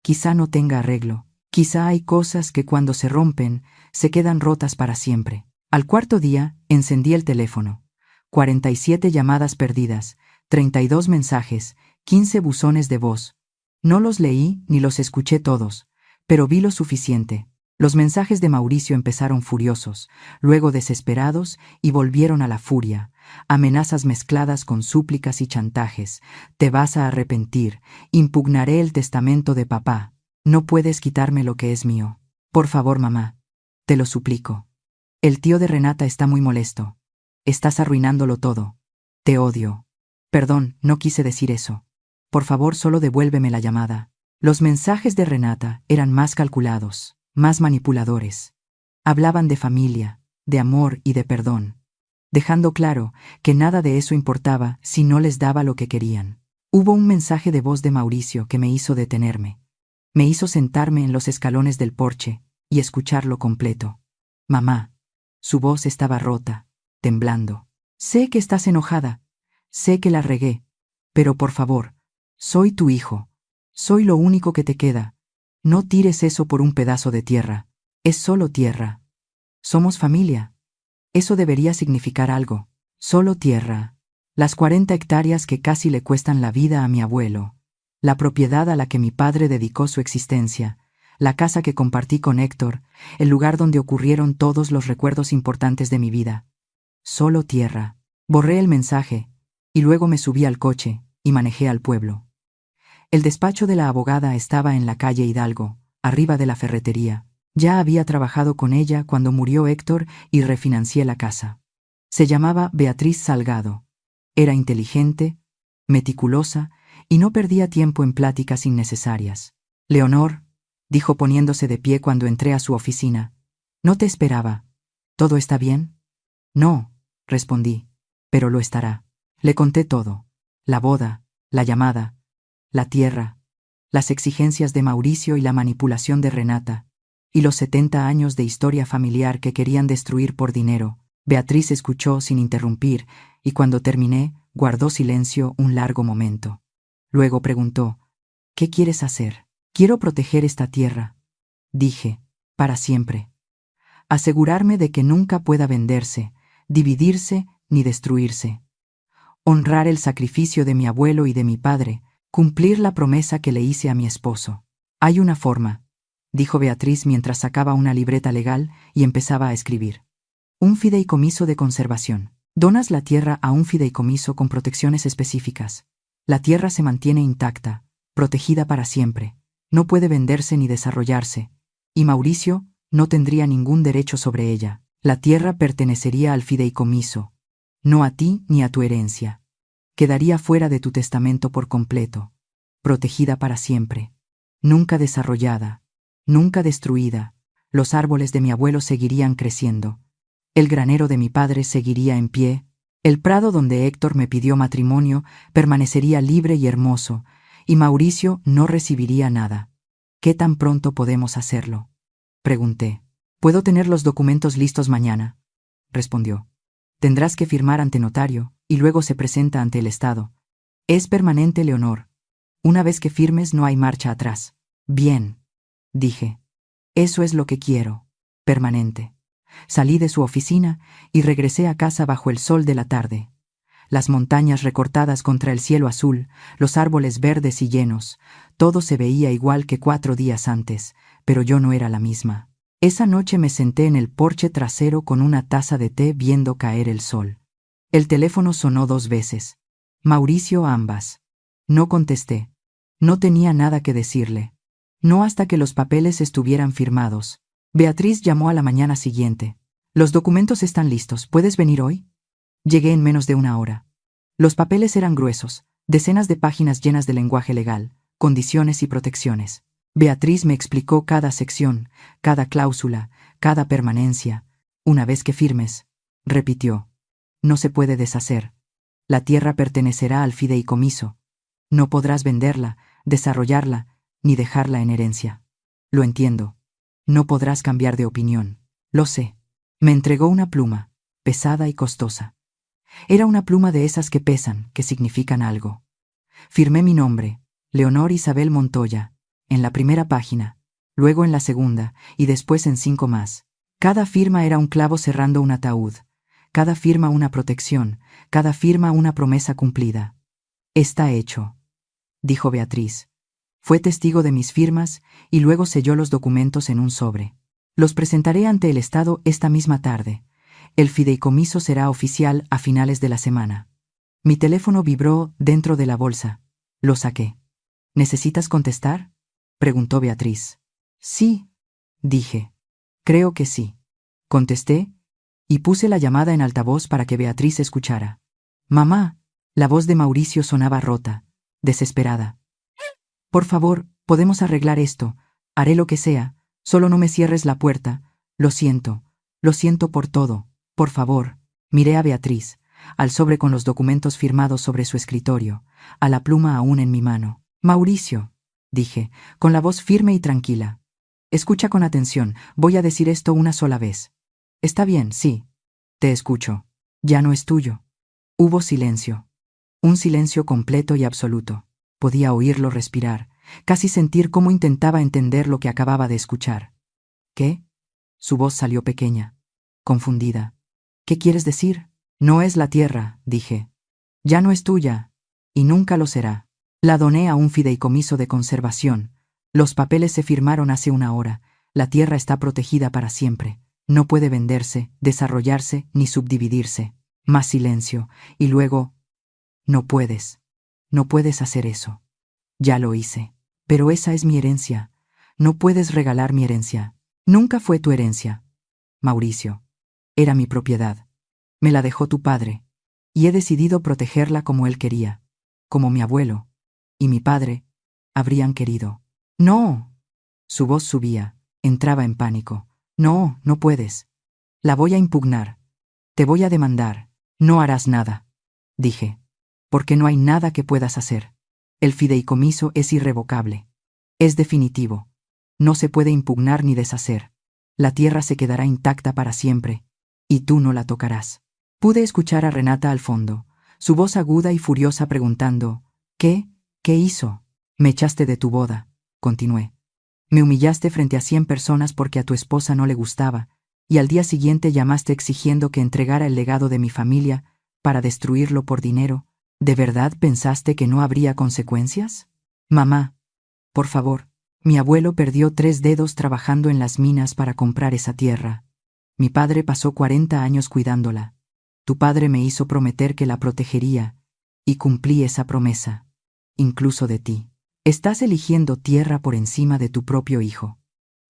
[SPEAKER 1] Quizá no tenga arreglo. Quizá hay cosas que cuando se rompen, se quedan rotas para siempre. Al 4.º día, encendí el teléfono. 47 llamadas perdidas, 32 mensajes, 15 buzones de voz. No los leí ni los escuché todos, pero vi lo suficiente. Los mensajes de Mauricio empezaron furiosos, luego desesperados y volvieron a la furia. Amenazas mezcladas con súplicas y chantajes. Te vas a arrepentir. Impugnaré el testamento de papá. No puedes quitarme lo que es mío. Por favor, mamá. Te lo suplico. El tío de Renata está muy molesto. Estás arruinándolo todo. Te odio. Perdón, no quise decir eso. Por favor, solo devuélveme la llamada. Los mensajes de Renata eran más calculados, más manipuladores. Hablaban de familia, de amor y de perdón, dejando claro que nada de eso importaba si no les daba lo que querían. Hubo un mensaje de voz de Mauricio que me hizo detenerme. Me hizo sentarme en los escalones del porche y escucharlo completo. Mamá. Su voz estaba rota, temblando. Sé que estás enojada. Sé que la regué. Pero por favor, soy tu hijo. Soy lo único que te queda. No tires eso por un pedazo de tierra. Es solo tierra. Somos familia. Eso debería significar algo. Solo tierra. Las 40 hectáreas que casi le cuestan la vida a mi abuelo. La propiedad a la que mi padre dedicó su existencia. La casa que compartí con Héctor. El lugar donde ocurrieron todos los recuerdos importantes de mi vida. Solo tierra. Borré el mensaje, y luego me subí al coche y manejé al pueblo. El despacho de la abogada estaba en la calle Hidalgo, arriba de la ferretería. Ya había trabajado con ella cuando murió Héctor y refinancié la casa. Se llamaba Beatriz Salgado. Era inteligente, meticulosa y no perdía tiempo en pláticas innecesarias. Leonor, dijo poniéndose de pie cuando entré a su oficina, no te esperaba. ¿Todo está bien? No, respondí, pero lo estará. Le conté todo. La boda, la llamada, la tierra, las exigencias de Mauricio y la manipulación de Renata, y los 70 años de historia familiar que querían destruir por dinero. Beatriz escuchó sin interrumpir, y cuando terminé, guardó silencio un largo momento. Luego preguntó, ¿qué quieres hacer? Quiero proteger esta tierra, dije, para siempre. Asegurarme de que nunca pueda venderse, dividirse ni destruirse. honrar el sacrificio de mi abuelo y de mi padre, cumplir la promesa que le hice a mi esposo. Hay una forma, dijo Beatriz mientras sacaba una libreta legal y empezaba a escribir. Un fideicomiso de conservación. Donas la tierra a un fideicomiso con protecciones específicas. La tierra se mantiene intacta, protegida para siempre. No puede venderse ni desarrollarse. Y Mauricio no tendría ningún derecho sobre ella. La tierra pertenecería al fideicomiso, no a ti ni a tu herencia. Quedaría fuera de tu testamento por completo, protegida para siempre. Nunca desarrollada, nunca destruida. Los árboles de mi abuelo seguirían creciendo. El granero de mi padre seguiría en pie. El prado donde Héctor me pidió matrimonio permanecería libre y hermoso, y Mauricio no recibiría nada. ¿Qué tan pronto podemos hacerlo?, pregunté. «¿Puedo tener los documentos listos mañana?», respondió. «Tendrás que firmar ante notario, y luego se presenta ante el Estado. Es permanente, Leonor. Una vez que firmes no hay marcha atrás». «Bien», dije. «Eso es lo que quiero. Permanente». Salí de su oficina y regresé a casa bajo el sol de la tarde. Las montañas recortadas contra el cielo azul, los árboles verdes y llenos, todo se veía igual que 4 días antes, pero yo no era la misma. Esa noche me senté en el porche trasero con una taza de té viendo caer el sol. El teléfono sonó 2 veces. Mauricio ambas. No contesté. No tenía nada que decirle. No hasta que los papeles estuvieran firmados. Beatriz llamó a la mañana siguiente. «Los documentos están listos. ¿Puedes venir hoy?». Llegué en menos de 1 hora. Los papeles eran gruesos, decenas de páginas llenas de lenguaje legal, condiciones y protecciones. Beatriz me explicó cada sección, cada cláusula, cada permanencia. «Una vez que firmes», repitió, «no se puede deshacer. La tierra pertenecerá al fideicomiso. No podrás venderla, desarrollarla, ni dejarla en herencia». «Lo entiendo. No podrás cambiar de opinión». «Lo sé». Me entregó una pluma, pesada y costosa. Era una pluma de esas que pesan, que significan algo. Firmé mi nombre, Leonor Isabel Montoya, en la primera página, luego en la segunda, y después en 5 más. Cada firma era un clavo cerrando un ataúd, cada firma una protección, cada firma una promesa cumplida. «Está hecho», dijo Beatriz. Fue testigo de mis firmas y luego selló los documentos en un sobre. «Los presentaré ante el Estado esta misma tarde. El fideicomiso será oficial a finales de la semana». Mi teléfono vibró dentro de la bolsa. Lo saqué. «¿Necesitas contestar?», preguntó Beatriz. «Sí», dije. «Creo que sí». Contesté y puse la llamada en altavoz para que Beatriz escuchara. «Mamá», la voz de Mauricio sonaba rota, desesperada. «Por favor, podemos arreglar esto. Haré lo que sea. Solo no me cierres la puerta. Lo siento por todo. Por favor». Miré a Beatriz, al sobre con los documentos firmados sobre su escritorio, a la pluma aún en mi mano. «Mauricio», dije, con la voz firme y tranquila. «Escucha con atención. Voy a decir esto una sola vez». «Está bien, sí. Te escucho». «Ya no es tuyo». Hubo silencio. Un silencio completo y absoluto. Podía oírlo respirar, casi sentir cómo intentaba entender lo que acababa de escuchar. «¿Qué?». Su voz salió pequeña, confundida. «¿Qué quieres decir?». «No es la tierra», dije. «Ya no es tuya, y nunca lo será. La doné a un fideicomiso de conservación. Los papeles se firmaron hace 1 hora. La tierra está protegida para siempre. No puede venderse, desarrollarse, ni subdividirse». Más silencio, y luego: «No puedes hacer eso». «Ya lo hice. Pero esa es mi herencia. No puedes regalar mi herencia. Nunca fue tu herencia, Mauricio. Era mi propiedad. Me la dejó tu padre, y he decidido protegerla como él quería, como mi abuelo y mi padre habrían querido». «No». Su voz subía, entraba en pánico. «No, no puedes. La voy a impugnar. Te voy a demandar». «No harás nada», dije, «porque no hay nada que puedas hacer. El fideicomiso es irrevocable. Es definitivo. No se puede impugnar ni deshacer. La tierra se quedará intacta para siempre, y tú no la tocarás». Pude escuchar a Renata al fondo, su voz aguda y furiosa preguntando: «¿Qué? ¿Qué hizo?». «Me echaste de tu boda», continué. «Me humillaste frente a 100 personas porque a tu esposa no le gustaba, y al día siguiente llamaste exigiendo que entregara el legado de mi familia para destruirlo por dinero ¿De verdad pensaste que no habría consecuencias? Mamá, por favor. Mi abuelo perdió 3 dedos trabajando en las minas para comprar esa tierra. Mi padre pasó 40 años cuidándola. Tu padre me hizo prometer que la protegería, y cumplí esa promesa, incluso de ti. Estás eligiendo tierra por encima de tu propio hijo.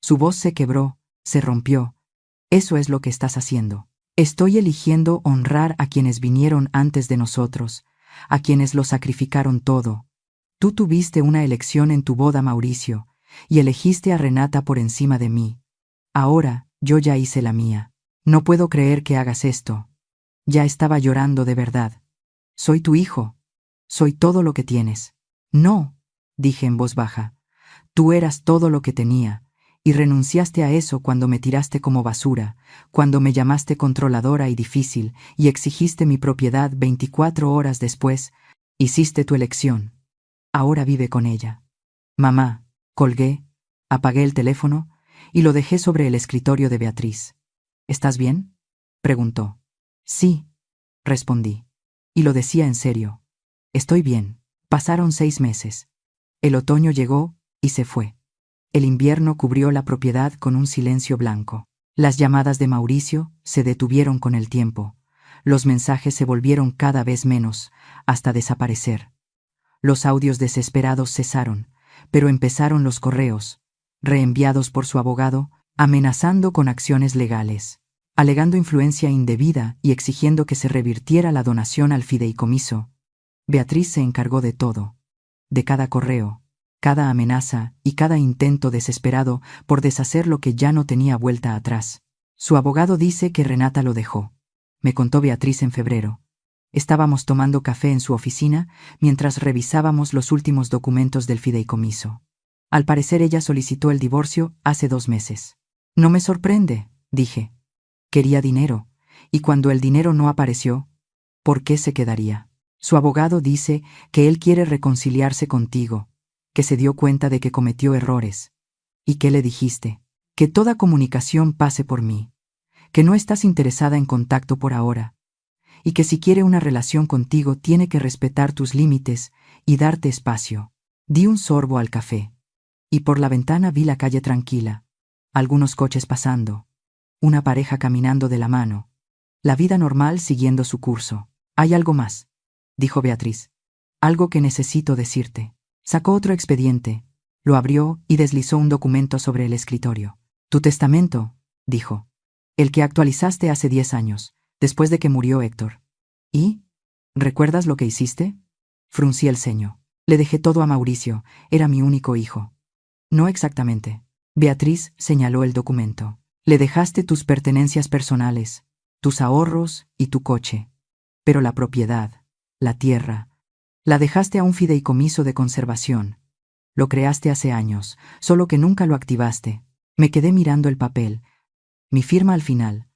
[SPEAKER 1] Su voz se quebró, se rompió. Eso es lo que estás haciendo. Estoy eligiendo honrar a quienes vinieron antes de nosotros, a quienes lo sacrificaron todo. Tú tuviste una elección en tu boda, Mauricio, y elegiste a Renata por encima de mí. Ahora, yo ya hice la mía. No puedo creer que hagas esto. Ya estaba llorando de verdad. Soy tu hijo. Soy todo lo que tienes. No, dije en voz baja. Tú eras todo lo que tenía, y renunciaste a eso cuando me tiraste como basura, cuando me llamaste controladora y difícil, y exigiste mi propiedad 24 horas después. Hiciste tu elección. Ahora vive con ella. Mamá, colgué, apagué el teléfono y lo dejé sobre el escritorio de Beatriz. ¿Estás bien?, preguntó. Sí, respondí. Y lo decía en serio. Estoy bien. Pasaron 6 meses. El otoño llegó y se fue. El invierno cubrió la propiedad con un silencio blanco. Las llamadas de Mauricio se detuvieron con el tiempo. Los mensajes se volvieron cada vez menos, hasta desaparecer. Los audios desesperados cesaron, pero empezaron los correos, reenviados por su abogado, amenazando con acciones legales, alegando influencia indebida y exigiendo que se revirtiera la donación al fideicomiso. Beatriz se encargó de todo, de cada correo, cada amenaza y cada intento desesperado por deshacer lo que ya no tenía vuelta atrás. Su abogado dice que Renata lo dejó. Me contó Beatriz en febrero. Estábamos tomando café en su oficina mientras revisábamos los últimos documentos del fideicomiso. Al parecer ella solicitó el divorcio hace 2 meses. No me sorprende, dije. Quería dinero, y cuando el dinero no apareció, ¿por qué se quedaría? Su abogado dice que él quiere reconciliarse contigo, que se dio cuenta de que cometió errores. ¿Y qué le dijiste? Que toda comunicación pase por mí, que no estás interesada en contacto por ahora, y que si quiere una relación contigo tiene que respetar tus límites y darte espacio. Di un sorbo al café, y por la ventana vi la calle tranquila, algunos coches pasando, una pareja caminando de la mano, la vida normal siguiendo su curso. Hay algo más, dijo Beatriz. Algo que necesito decirte. Sacó otro expediente, lo abrió y deslizó un documento sobre el escritorio. Tu testamento, dijo. El que actualizaste hace 10 años, después de que murió Héctor. ¿Y? ¿Recuerdas lo que hiciste? Fruncí el ceño. Le dejé todo a Mauricio, era mi único hijo. No exactamente. Beatriz señaló el documento. Le dejaste tus pertenencias personales, tus ahorros y tu coche. Pero la propiedad, la tierra, la dejaste a un fideicomiso de conservación. Lo creaste hace años, solo que nunca lo activaste. Me quedé mirando el papel. Mi firma al final.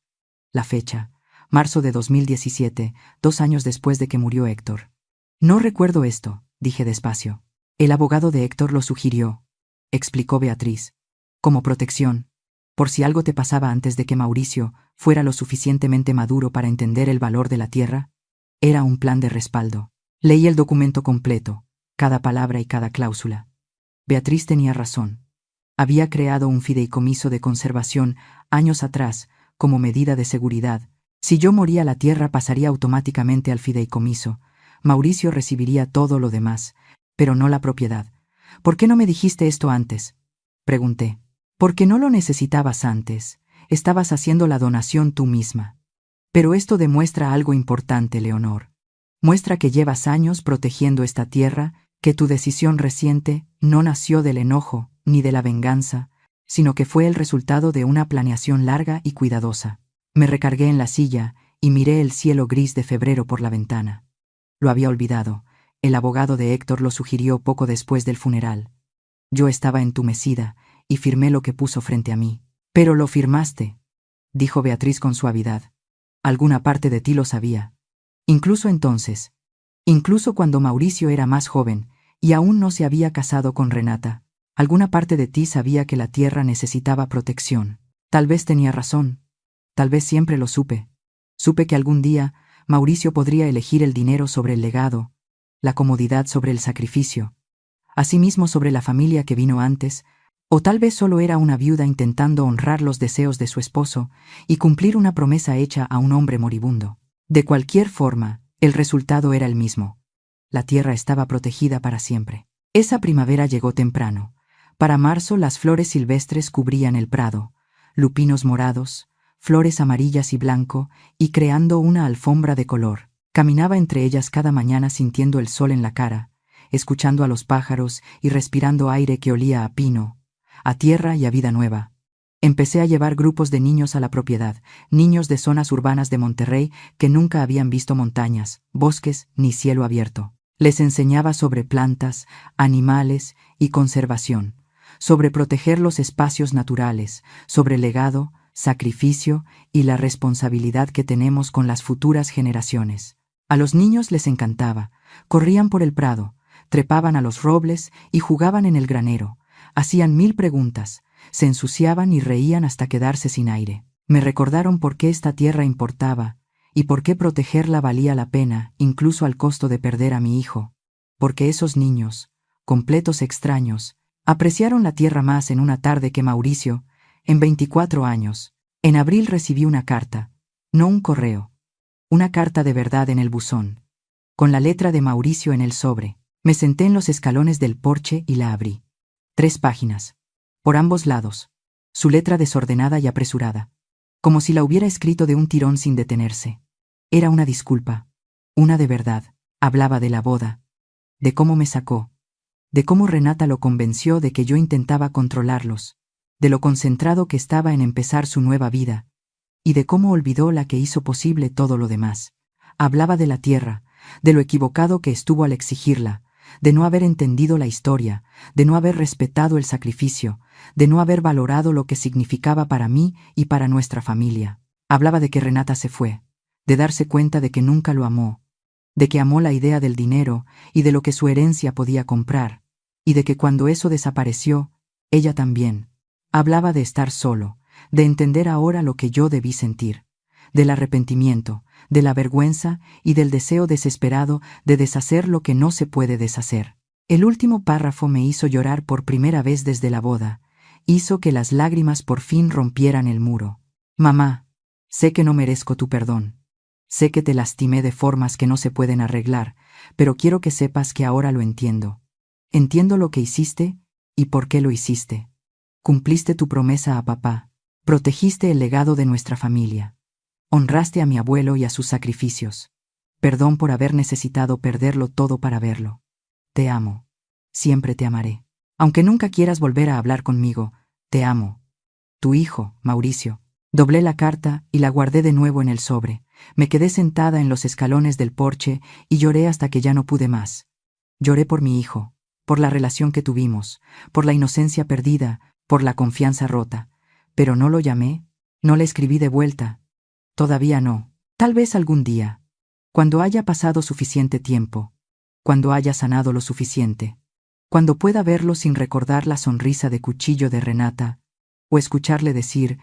[SPEAKER 1] La fecha, marzo de 2017, 2 años después de que murió Héctor. No recuerdo esto, dije despacio. El abogado de Héctor lo sugirió, explicó Beatriz, como protección, por si algo te pasaba antes de que Mauricio fuera lo suficientemente maduro para entender el valor de la tierra. Era un plan de respaldo. Leí el documento completo, cada palabra y cada cláusula. Beatriz tenía razón. Había creado un fideicomiso de conservación años atrás, como medida de seguridad. Si yo moría, la tierra pasaría automáticamente al fideicomiso. Mauricio recibiría todo lo demás, pero no la propiedad. ¿Por qué no me dijiste esto antes?, pregunté. Porque no lo necesitabas antes. Estabas haciendo la donación tú misma. Pero esto demuestra algo importante, Leonor. Muestra que llevas años protegiendo esta tierra, que tu decisión reciente no nació del enojo ni de la venganza, sino que fue el resultado de una planeación larga y cuidadosa. Me recargué en la silla y miré el cielo gris de febrero por la ventana. Lo había olvidado. El abogado de Héctor lo sugirió poco después del funeral. Yo estaba entumecida y firmé lo que puso frente a mí. Pero lo firmaste, dijo Beatriz con suavidad. Alguna parte de ti lo sabía. Incluso entonces, incluso cuando Mauricio era más joven y aún no se había casado con Renata, alguna parte de ti sabía que la tierra necesitaba protección. Tal vez tenía razón, tal vez siempre lo supe. Supe que algún día Mauricio podría elegir el dinero sobre el legado, la comodidad sobre el sacrificio, asimismo sobre la familia que vino antes, o tal vez solo era una viuda intentando honrar los deseos de su esposo y cumplir una promesa hecha a un hombre moribundo. De cualquier forma, el resultado era el mismo. La tierra estaba protegida para siempre. Esa primavera llegó temprano. Para marzo las flores silvestres cubrían el prado, lupinos morados, flores amarillas y blanco, y creando una alfombra de color. Caminaba entre ellas cada mañana sintiendo el sol en la cara, escuchando a los pájaros y respirando aire que olía a pino, a tierra y a vida nueva. Empecé a llevar grupos de niños a la propiedad, niños de zonas urbanas de Monterrey que nunca habían visto montañas, bosques ni cielo abierto. Les enseñaba sobre plantas, animales y conservación, sobre proteger los espacios naturales, sobre legado, sacrificio y la responsabilidad que tenemos con las futuras generaciones. A los niños les encantaba, corrían por el prado, trepaban a los robles y jugaban en el granero, hacían 1000 preguntas, se ensuciaban y reían hasta quedarse sin aire. Me recordaron por qué esta tierra importaba y por qué protegerla valía la pena, incluso al costo de perder a mi hijo. Porque esos niños, completos extraños, apreciaron la tierra más en una tarde que Mauricio, en 24 años. En abril recibí una carta, no un correo, una carta de verdad en el buzón, con la letra de Mauricio en el sobre. Me senté en los escalones del porche y la abrí. 3 páginas. Por ambos lados. Su letra desordenada y apresurada. Como si la hubiera escrito de un tirón sin detenerse. Era una disculpa. Una de verdad. Hablaba de la boda. De cómo me sacó. De cómo Renata lo convenció de que yo intentaba controlarlos. De lo concentrado que estaba en empezar su nueva vida. Y de cómo olvidó la que hizo posible todo lo demás. Hablaba de la tierra, de lo equivocado que estuvo al exigirla, de no haber entendido la historia, de no haber respetado el sacrificio, de no haber valorado lo que significaba para mí y para nuestra familia. Hablaba de que Renata se fue, de darse cuenta de que nunca lo amó, de que amó la idea del dinero y de lo que su herencia podía comprar, y de que cuando eso desapareció, ella también. Hablaba de estar solo, de entender ahora lo que yo debí sentir, del arrepentimiento, de la vergüenza y del deseo desesperado de deshacer lo que no se puede deshacer. El último párrafo me hizo llorar por primera vez desde la boda, hizo que las lágrimas por fin rompieran el muro. Mamá, sé que no merezco tu perdón. Sé que te lastimé de formas que no se pueden arreglar, pero quiero que sepas que ahora lo entiendo. Entiendo lo que hiciste y por qué lo hiciste. Cumpliste tu promesa a papá, protegiste el legado de nuestra familia. Honraste a mi abuelo y a sus sacrificios. Perdón por haber necesitado perderlo todo para verlo. Te amo. Siempre te amaré. Aunque nunca quieras volver a hablar conmigo, te amo. Tu hijo, Mauricio. Doblé la carta y la guardé de nuevo en el sobre. Me quedé sentada en los escalones del porche y lloré hasta que ya no pude más. Lloré por mi hijo, por la relación que tuvimos, por la inocencia perdida, por la confianza rota. Pero no lo llamé, no le escribí de vuelta. Todavía no. Tal vez algún día. Cuando haya pasado suficiente tiempo. Cuando haya sanado lo suficiente. Cuando pueda verlo sin recordar la sonrisa de cuchillo de Renata. O escucharle decir,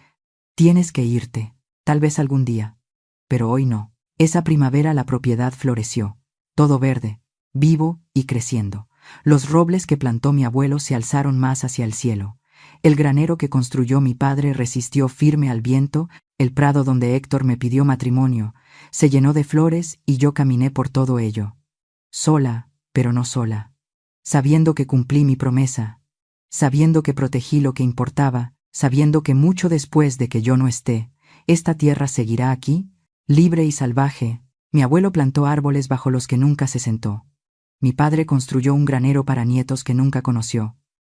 [SPEAKER 1] tienes que irte. Tal vez algún día. Pero hoy no. Esa primavera la propiedad floreció. Todo verde, vivo y creciendo. Los robles que plantó mi abuelo se alzaron más hacia el cielo. El granero que construyó mi padre resistió firme al viento. El prado donde Héctor me pidió matrimonio se llenó de flores y yo caminé por todo ello. Sola, pero no sola. Sabiendo que cumplí mi promesa. Sabiendo que protegí lo que importaba. Sabiendo que mucho después de que yo no esté, esta tierra seguirá aquí, libre y salvaje. Mi abuelo plantó árboles bajo los que nunca se sentó. Mi padre construyó un granero para nietos que nunca conoció.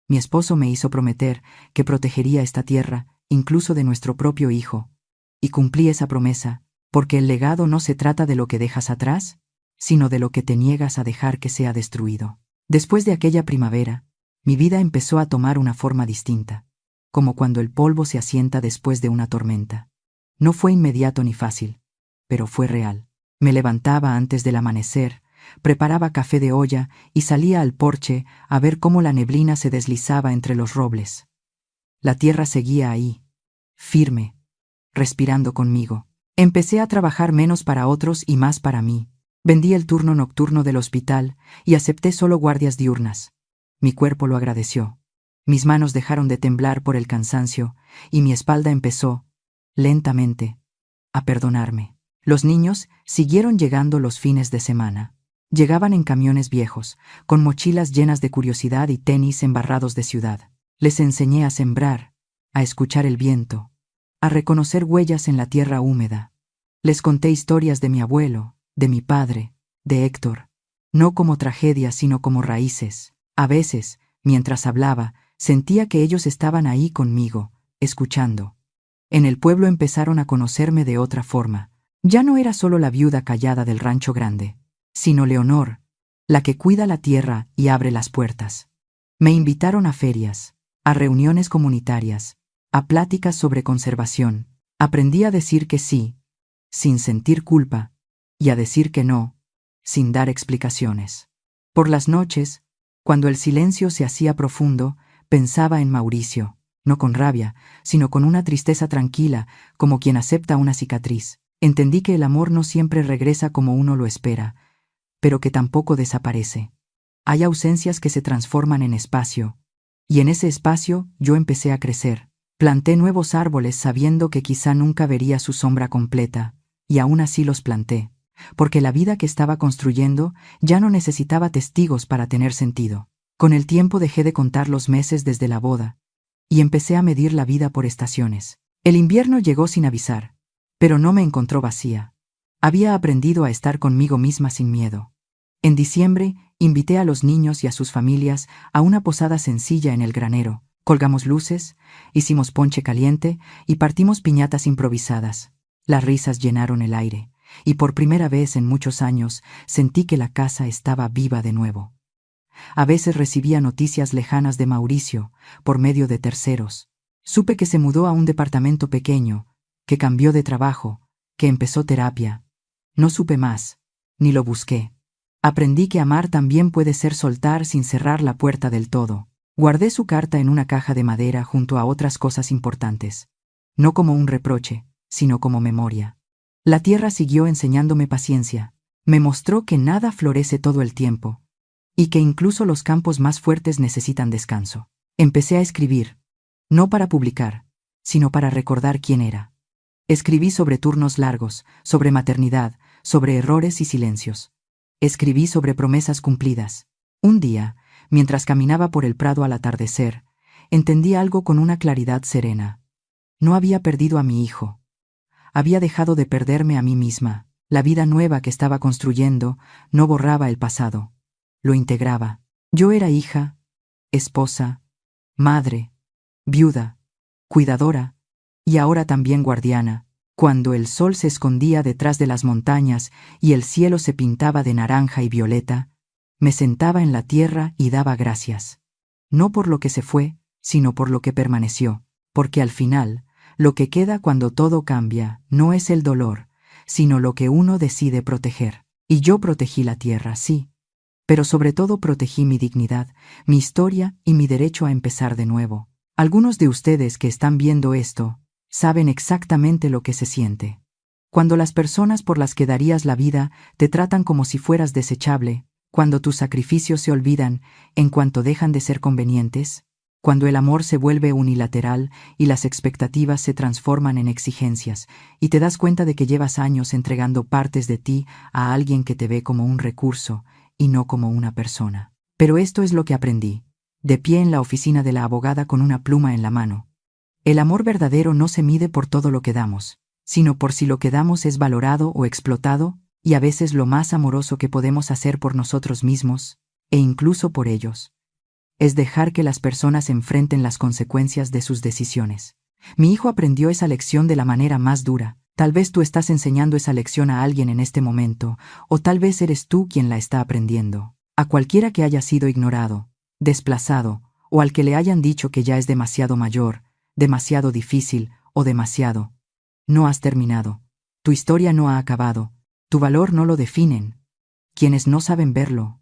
[SPEAKER 1] Mi esposo me hizo prometer que protegería esta tierra, incluso de nuestro propio hijo. Y cumplí esa promesa, porque el legado no se trata de lo que dejas atrás, sino de lo que te niegas a dejar que sea destruido. Después de aquella primavera, mi vida empezó a tomar una forma distinta, como cuando el polvo se asienta después de una tormenta. No fue inmediato ni fácil, pero fue real. Me levantaba antes del amanecer, preparaba café de olla y salía al porche a ver cómo la neblina se deslizaba entre los robles. La tierra seguía ahí, firme, respirando conmigo. Empecé a trabajar menos para otros y más para mí. Vendí el turno nocturno del hospital y acepté solo guardias diurnas. Mi cuerpo lo agradeció. Mis manos dejaron de temblar por el cansancio y mi espalda empezó, lentamente, a perdonarme. Los niños siguieron llegando los fines de semana. Llegaban en camiones viejos, con mochilas llenas de curiosidad y tenis embarrados de ciudad. Les enseñé a sembrar, a escuchar el viento, a reconocer huellas en la tierra húmeda. Les conté historias de mi abuelo, de mi padre, de Héctor, no como tragedias sino como raíces. A veces, mientras hablaba, sentía que ellos estaban ahí conmigo, escuchando. En el pueblo empezaron a conocerme de otra forma. Ya no era solo la viuda callada del rancho grande, sino Leonor, la que cuida la tierra y abre las puertas. Me invitaron a ferias, a reuniones comunitarias, a pláticas sobre conservación. Aprendí a decir que sí, sin sentir culpa, y a decir que no, sin dar explicaciones. Por las noches, cuando el silencio se hacía profundo, pensaba en Mauricio, no con rabia, sino con una tristeza tranquila, como quien acepta una cicatriz. Entendí que el amor no siempre regresa como uno lo espera, pero que tampoco desaparece. Hay ausencias que se transforman en espacio, y en ese espacio yo empecé a crecer. Planté nuevos árboles sabiendo que quizá nunca vería su sombra completa, y aún así los planté, porque la vida que estaba construyendo ya no necesitaba testigos para tener sentido. Con el tiempo dejé de contar los meses desde la boda, y empecé a medir la vida por estaciones. El invierno llegó sin avisar, pero no me encontró vacía. Había aprendido a estar conmigo misma sin miedo. En diciembre, invité a los niños y a sus familias a una posada sencilla en el granero. Colgamos luces, hicimos ponche caliente y partimos piñatas improvisadas. Las risas llenaron el aire, y por primera vez en muchos años sentí que la casa estaba viva de nuevo. A veces recibía noticias lejanas de Mauricio, por medio de terceros. Supe que se mudó a un departamento pequeño, que cambió de trabajo, que empezó terapia. No supe más, ni lo busqué. Aprendí que amar también puede ser soltar sin cerrar la puerta del todo. Guardé su carta en una caja de madera junto a otras cosas importantes. No como un reproche, sino como memoria. La tierra siguió enseñándome paciencia. Me mostró que nada florece todo el tiempo, y que incluso los campos más fuertes necesitan descanso. Empecé a escribir, no para publicar, sino para recordar quién era. Escribí sobre turnos largos, sobre maternidad, sobre errores y silencios. Escribí sobre promesas cumplidas. Un día, mientras caminaba por el prado al atardecer, entendí algo con una claridad serena. No había perdido a mi hijo. Había dejado de perderme a mí misma. La vida nueva que estaba construyendo no borraba el pasado, lo integraba. Yo era hija, esposa, madre, viuda, cuidadora, y ahora también guardiana. Cuando el sol se escondía detrás de las montañas y el cielo se pintaba de naranja y violeta, me sentaba en la tierra y daba gracias. No por lo que se fue, sino por lo que permaneció, porque al final, lo que queda cuando todo cambia no es el dolor, sino lo que uno decide proteger. Y yo protegí la tierra, sí, pero sobre todo protegí mi dignidad, mi historia y mi derecho a empezar de nuevo. Algunos de ustedes que están viendo esto saben exactamente lo que se siente. Cuando las personas por las que darías la vida te tratan como si fueras desechable, cuando tus sacrificios se olvidan en cuanto dejan de ser convenientes, cuando el amor se vuelve unilateral y las expectativas se transforman en exigencias, y te das cuenta de que llevas años entregando partes de ti a alguien que te ve como un recurso y no como una persona. Pero esto es lo que aprendí, de pie en la oficina de la abogada con una pluma en la mano. El amor verdadero no se mide por todo lo que damos, sino por si lo que damos es valorado o explotado, y a veces lo más amoroso que podemos hacer por nosotros mismos, e incluso por ellos, es dejar que las personas enfrenten las consecuencias de sus decisiones. Mi hijo aprendió esa lección de la manera más dura. Tal vez tú estás enseñando esa lección a alguien en este momento, o tal vez eres tú quien la está aprendiendo. A cualquiera que haya sido ignorado, desplazado, o al que le hayan dicho que ya es demasiado mayor, demasiado difícil o demasiado. No has terminado. Tu historia no ha acabado. Tu valor no lo definen quienes no saben verlo.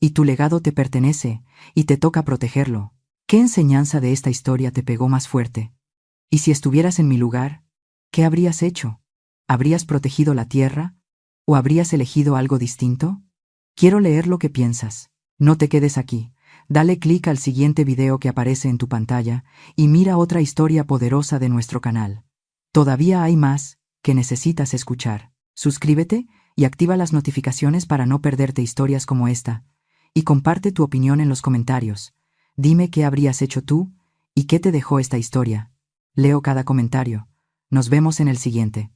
[SPEAKER 1] Y tu legado te pertenece, y te toca protegerlo. ¿Qué enseñanza de esta historia te pegó más fuerte? Y si estuvieras en mi lugar, ¿qué habrías hecho? ¿Habrías protegido la tierra? ¿O habrías elegido algo distinto? Quiero leer lo que piensas. No te quedes aquí. Dale clic al siguiente video que aparece en tu pantalla y mira otra historia poderosa de nuestro canal. Todavía hay más que necesitas escuchar. Suscríbete y activa las notificaciones para no perderte historias como esta. Y comparte tu opinión en los comentarios. Dime qué habrías hecho tú y qué te dejó esta historia. Leo cada comentario. Nos vemos en el siguiente.